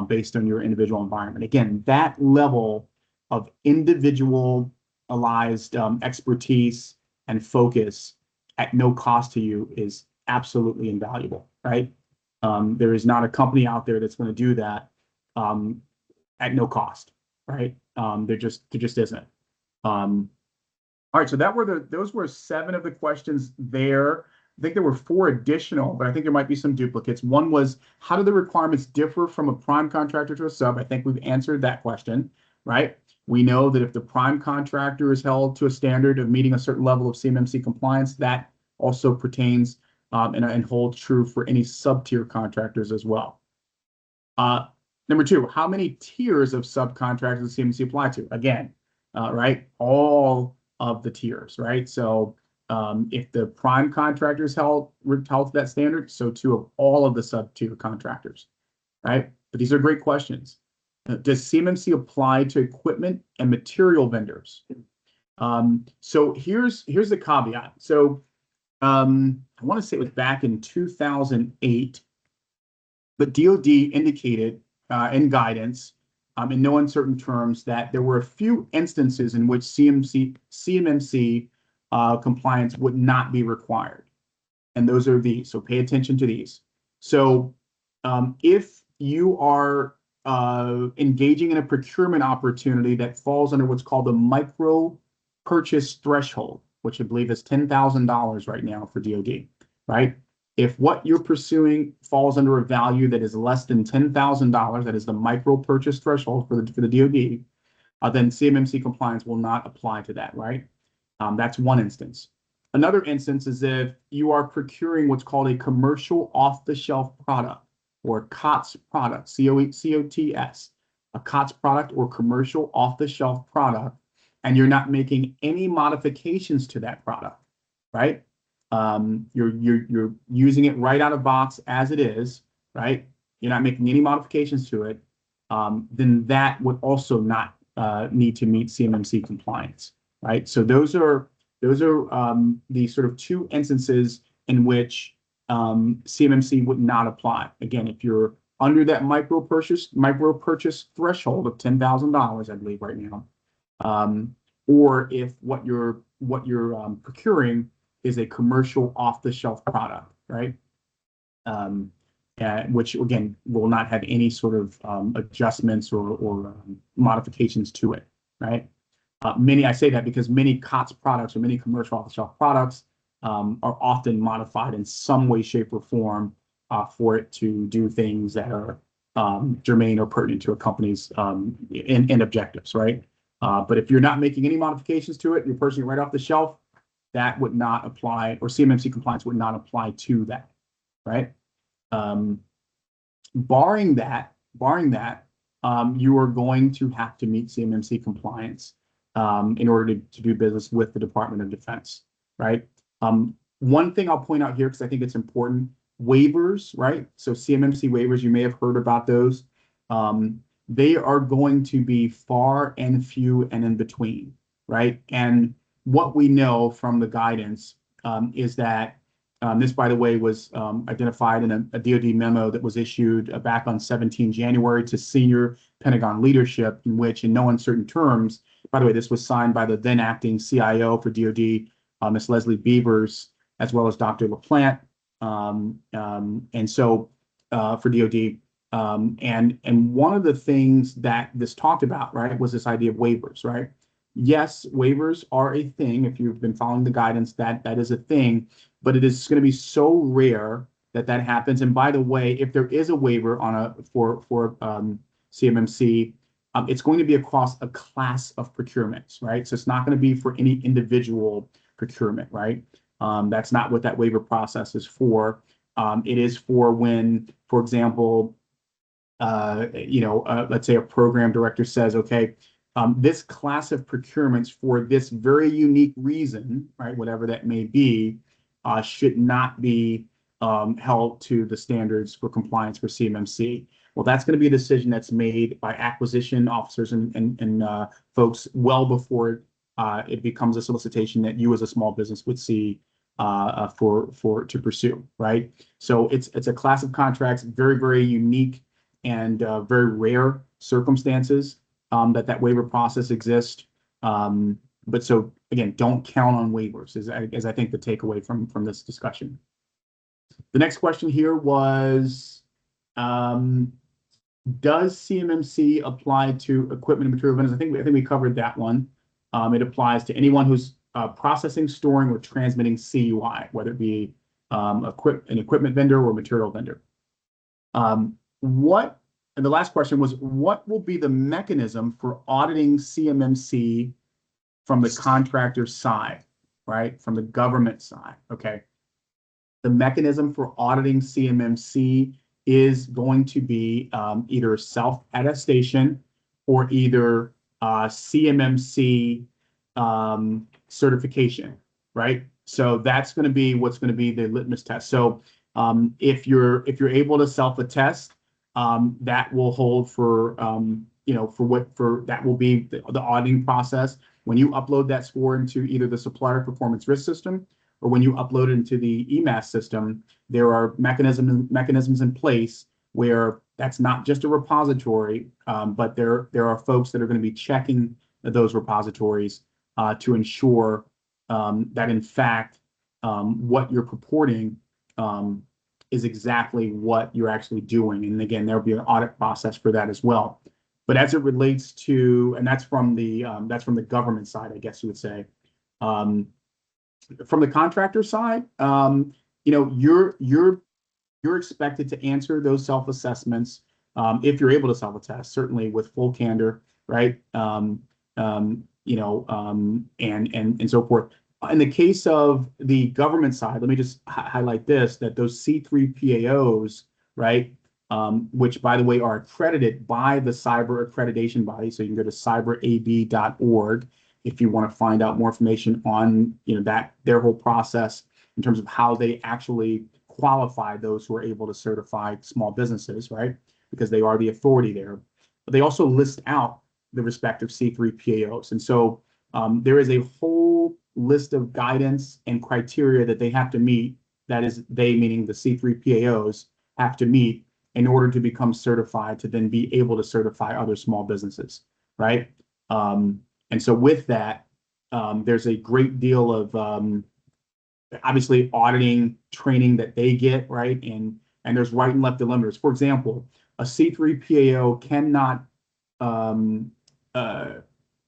based on your individual environment. Again, that level of individualized expertise and focus at no cost to you is absolutely invaluable, right? There is not a company out there that's going to do that at no cost, right? There just isn't. All right, so those were 7 of the questions there. I think there were 4 additional, but I think there might be some duplicates. One was, how do the requirements differ from a prime contractor to a sub? I think we've answered that question, right? We know that if the prime contractor is held to a standard of meeting a certain level of CMMC compliance, that also pertains and holds true for any sub-tier contractors as well. Number 2, how many tiers of subcontractors does CMMC apply to? Again, right, all of the tiers, right? So if the prime contractor is held to that standard, so too of all of the sub-tier contractors, right? But these are great questions. Does CMMC apply to equipment and material vendors? So here's the caveat. So I want to say it was back in 2008, but DoD indicated in guidance, in no uncertain terms, that there were a few instances in which CMMC compliance would not be required. And those are these. So pay attention to these. So if you are engaging in a procurement opportunity that falls under what's called the micro purchase threshold, which I believe is $10,000 right now for DoD, right? If what you're pursuing falls under a value that is less than $10,000, that is the micro purchase threshold for the DoD, then CMMC compliance will not apply to that, right? That's one instance. Another instance is if you are procuring what's called a commercial off-the-shelf product, or COTS product, C-O-T-S, a COTS product or commercial off-the-shelf product, and you're not making any modifications to that product, right? You're using it right out of box as it is, right? You're not making any modifications to it, then that would also not need to meet CMMC compliance, right? So those are the sort of 2 instances in which CMMC would not apply. Again, if you're under that micro purchase threshold of $10,000, I believe right now, or if what you're procuring is a commercial off-the-shelf product, right? Which again will not have any sort of adjustments or modifications to it, right? I say that because many COTS products or many commercial off-the-shelf products are often modified in some way, shape, or form for it to do things that are germane or pertinent to a company's end objectives, right? But if you're not making any modifications to it, you're purchasing it right off the shelf, that would not apply, or CMMC compliance would not apply to that, right? Barring that, you are going to have to meet CMMC compliance in order to do business with the Department of Defense, right? One thing I'll point out here, because I think it's important, waivers, right? So CMMC waivers, you may have heard about those. They are going to be far and few and in between, right? And what we know from the guidance is that this, by the way, was identified in a DoD memo that was issued back on 17 January to senior Pentagon leadership, in which, in no uncertain terms, by the way, this was signed by the then acting CIO for DoD, Ms. Leslie Beavers, as well as Dr. LaPlante, and so for DoD. And one of the things that this talked about, right, was this idea of waivers, right? Yes, waivers are a thing. If you've been following the guidance, that is a thing, but it is going to be so rare that happens. And by the way, if there is a waiver on for CMMC, it's going to be across a class of procurements, right? So it's not going to be for any individual procurement, right? That's not what that waiver process is for. It is for when, for example, let's say a program director says, okay, this class of procurements for this very unique reason, right, whatever that may be, should not be held to the standards for compliance for CMMC. Well, that's going to be a decision that's made by acquisition officers and folks well before it becomes a solicitation that you as a small business would see to pursue, right? So it's a class of contracts, very, very unique and very rare circumstances that waiver process exists. But so again, don't count on waivers, as I think the takeaway from this discussion. The next question here was, does CMMC apply to equipment and material vendors? I think we covered that one. It applies to anyone who's processing, storing, or transmitting CUI, whether it be an equipment vendor or material vendor. And the last question was, what will be the mechanism for auditing CMMC from the contractor side, right? From the government side, okay? The mechanism for auditing CMMC is going to be either self-attestation or either CMMC certification, right? So that's going to be what's going to be the litmus test. So if you're able to self-attest, that will hold for that will be the auditing process. When you upload that score into either the supplier performance risk system or when you upload it into the EMAS system, there are mechanisms in place where that's not just a repository, but there are folks that are going to be checking those repositories to ensure that in fact what you're purporting is exactly what you're actually doing. And again, there'll be an audit process for that as well. But as it relates to, and that's from the government side, I guess you would say. From the contractor side, you're expected to answer those self-assessments if you're able to self-attest, certainly with full candor, right? And so forth. In the case of the government side, let me just highlight this, that those C3 PAOs, right, which, by the way, are accredited by the cyber accreditation body. So you can go to cyberab.org if you want to find out more information on their whole process in terms of how they actually qualify those who are able to certify small businesses, right? Because they are the authority there. But they also list out the respective C3 PAOs. And so there is a whole list of guidance and criteria that they have to meet, that is, they meaning the C3 PAOs have to meet in order to become certified to then be able to certify other small businesses, right? And so with that, there's a great deal of obviously auditing training that they get, right? And there's right and left delimiters. For example, a C3 PAO cannot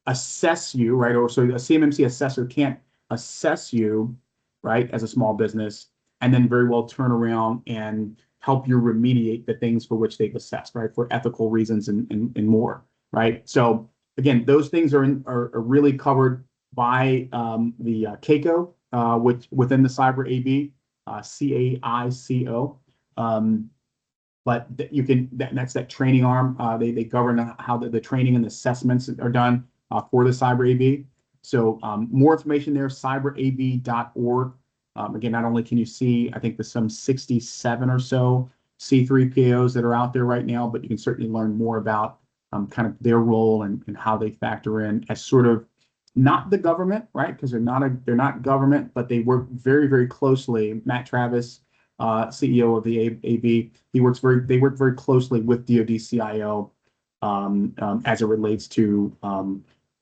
assess you, right? Or so a CMMC assessor can't assess you right, as a small business, and then very well turn around and help you remediate the things for which they've assessed, right, for ethical reasons and more, right? So again, those things are really covered by the CAICO, which within the Cyber AB, CAICO. But you can that's that training arm. They govern how the training and the assessments are done for the Cyber AB. So more information there, cyberab.org. Again, not only can you see, I think there's some 67 or so C3PAOs that are out there right now, but you can certainly learn more about kind of their role and how they factor in as sort of not the government, right? Because they're not government, but they work very, very closely. Matt Travis, CEO of the AB, they work very closely with DoD CIO as it relates to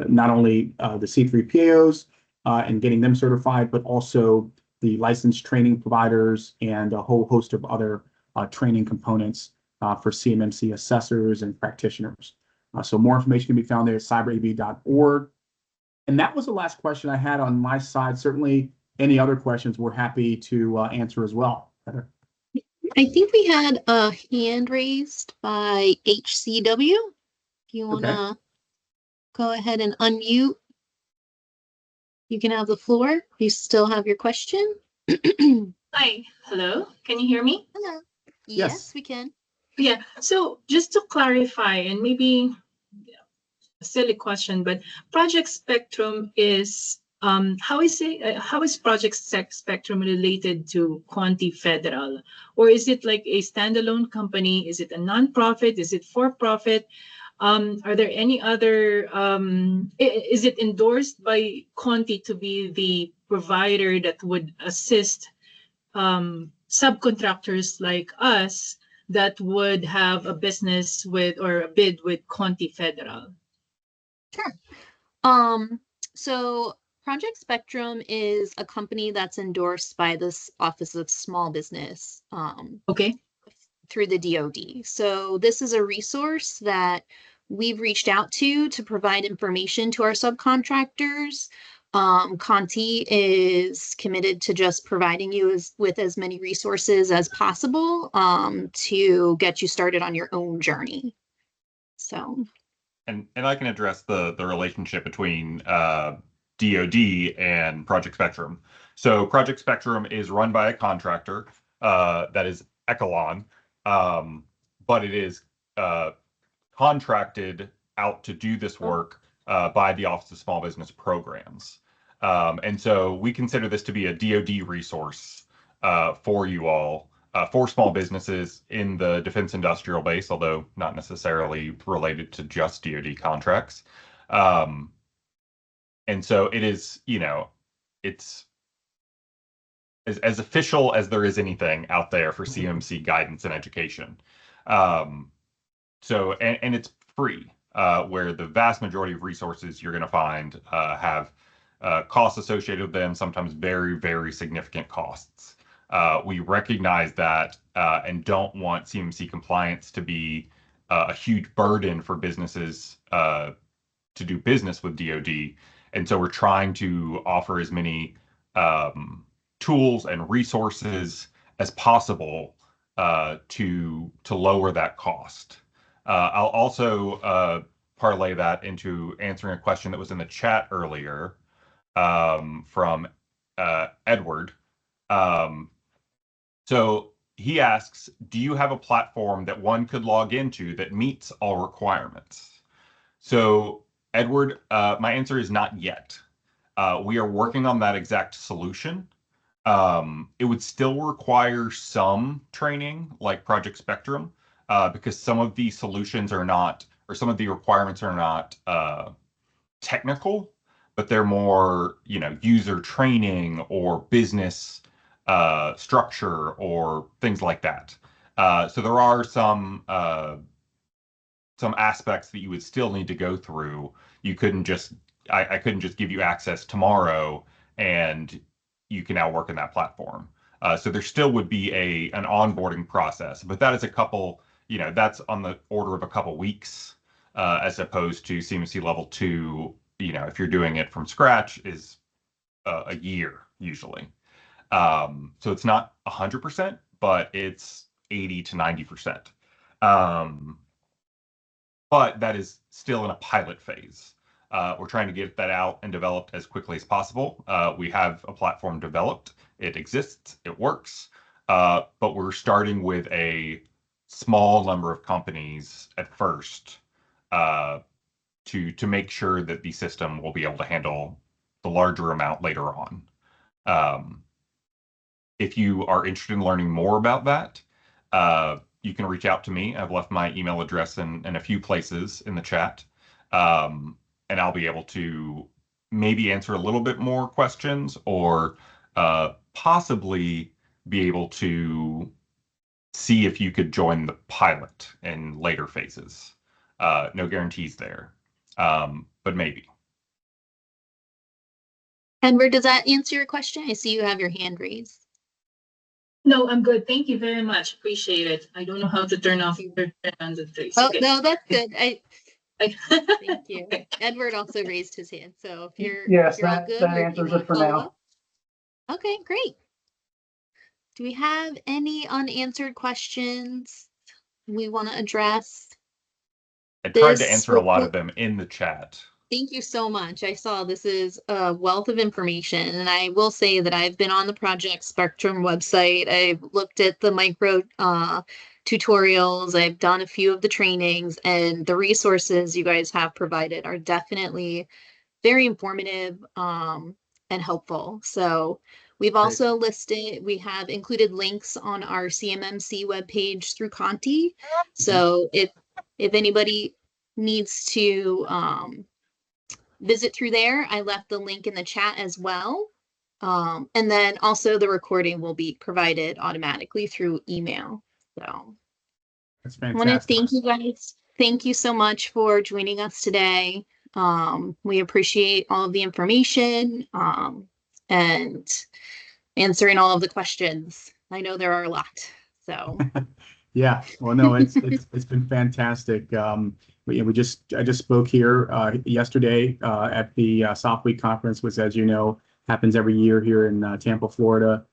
not only the C3PAOs and getting them certified, but also the licensed training providers and a whole host of other training components for CMMC assessors and practitioners. So more information can be found there at cyberab.org. And that was the last question I had on my side. Certainly, any other questions we're happy to answer as well. Heather. I think we had a hand raised by HCW. If you want to go ahead and unmute, you can have the floor. You still have your question. Hi, hello. Can you hear me? Hello. Yes. Yes, we can. Yeah. So just to clarify, and maybe a silly question, but Project Spectrum is how is Project Spectrum related to Conti Federal, or is it like a standalone company? Is it a nonprofit? Is it for profit? Are there any other? Is it endorsed by Conti to be the provider that would assist subcontractors like us that would have a business with or a bid with Conti Federal? Sure. So Project Spectrum is a company that's endorsed by this Office of Small Business. Okay. Through the DoD. So this is a resource that we've reached out to provide information to our subcontractors. Conti is committed to just providing you with as many resources as possible to get you started on your own journey. So. And I can address the relationship between DoD and Project Spectrum. So Project Spectrum is run by a contractor that is Echelon, but it is contracted out to do this work by the Office of Small Business Programs. And so we consider this to be a DoD resource for you all, for small businesses in the defense industrial base, although not necessarily related to just DoD contracts. And so it is, it's as official as there is anything out there for CMMC guidance and education. So, and it's free, where the vast majority of resources you're going to find have costs associated with them, sometimes very, very significant costs. We recognize that and don't want CMMC compliance to be a huge burden for businesses to do business with DoD. And so we're trying to offer as many tools and resources as possible to lower that cost. I'll also parlay that into answering a question that was in the chat earlier from Edward. So he asks, do you have a platform that one could log into that meets all requirements? So Edward, my answer is not yet. We are working on that exact solution. It would still require some training like Project Spectrum because some of the solutions are not, or some of the requirements are not technical, but they're more, user training or business structure or things like that. So there are some aspects that you would still need to go through. You couldn't just, I couldn't just give you access tomorrow and you can now work in that platform. So there still would be an onboarding process, but that is a couple, that's on the order of a couple weeks, as opposed to CMMC level 2, if you're doing it from scratch, is a year usually. So it's not 100%, but it's 80 to 90%. But that is still in a pilot phase. We're trying to get that out and developed as quickly as possible. We have a platform developed. It exists. It works. But we're starting with a small number of companies at first to make sure that the system will be able to handle the larger amount later on. If you are interested in learning more about that, you can reach out to me. I've left my email address in a few places in the chat. And I'll be able to maybe answer a little bit more questions, or possibly be able to see if you could join the pilot in later phases. No guarantees there, but maybe. Edward, does that answer your question? I see you have your hand raised. No, I'm good. Thank you very much. Appreciate it. I don't know how to turn off your hand and things. Oh, Okay. no, that's good. Thank you. Okay. Edward also raised his hand, so if you're Yes, you're all that good, or if you answers wanna it for follow now. up. Okay, great. Do we have any unanswered questions we want to address? I tried to This answer a lot of report- them in the chat. Thank you so much. I saw this is a wealth of information, and I will say that I've been on the Project Spectrum website. I've looked at the micro tutorials. I've done a few of the trainings, and the resources you guys have provided are definitely very informative and helpful. So we've also we have included links on our CMMC webpage through Conti. So if anybody needs to visit through there, I left the link in the chat as well. And then also the recording will be provided automatically through email. So That's I want to fantastic. thank you guys. Thank you so much for joining us today. We appreciate all of the information and answering all of the questions. I know there are a lot. So Yeah, well, no, it's been fantastic. I just spoke here yesterday at the South Week conference, which, as you know, happens every year here in Tampa, Florida.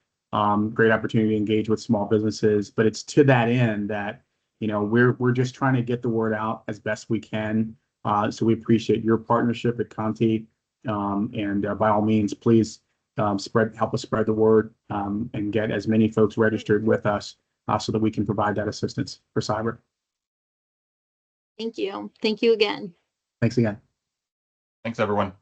Great opportunity to engage with small businesses, but it's to that end that, you know, we're just trying to get the word out as best we can. So we appreciate your partnership at Conti, and by all means, please help us spread the word and get as many folks registered with us so that we can provide that assistance for cyber. thank you. Thank you again. Thanks again. Thanks, everyone.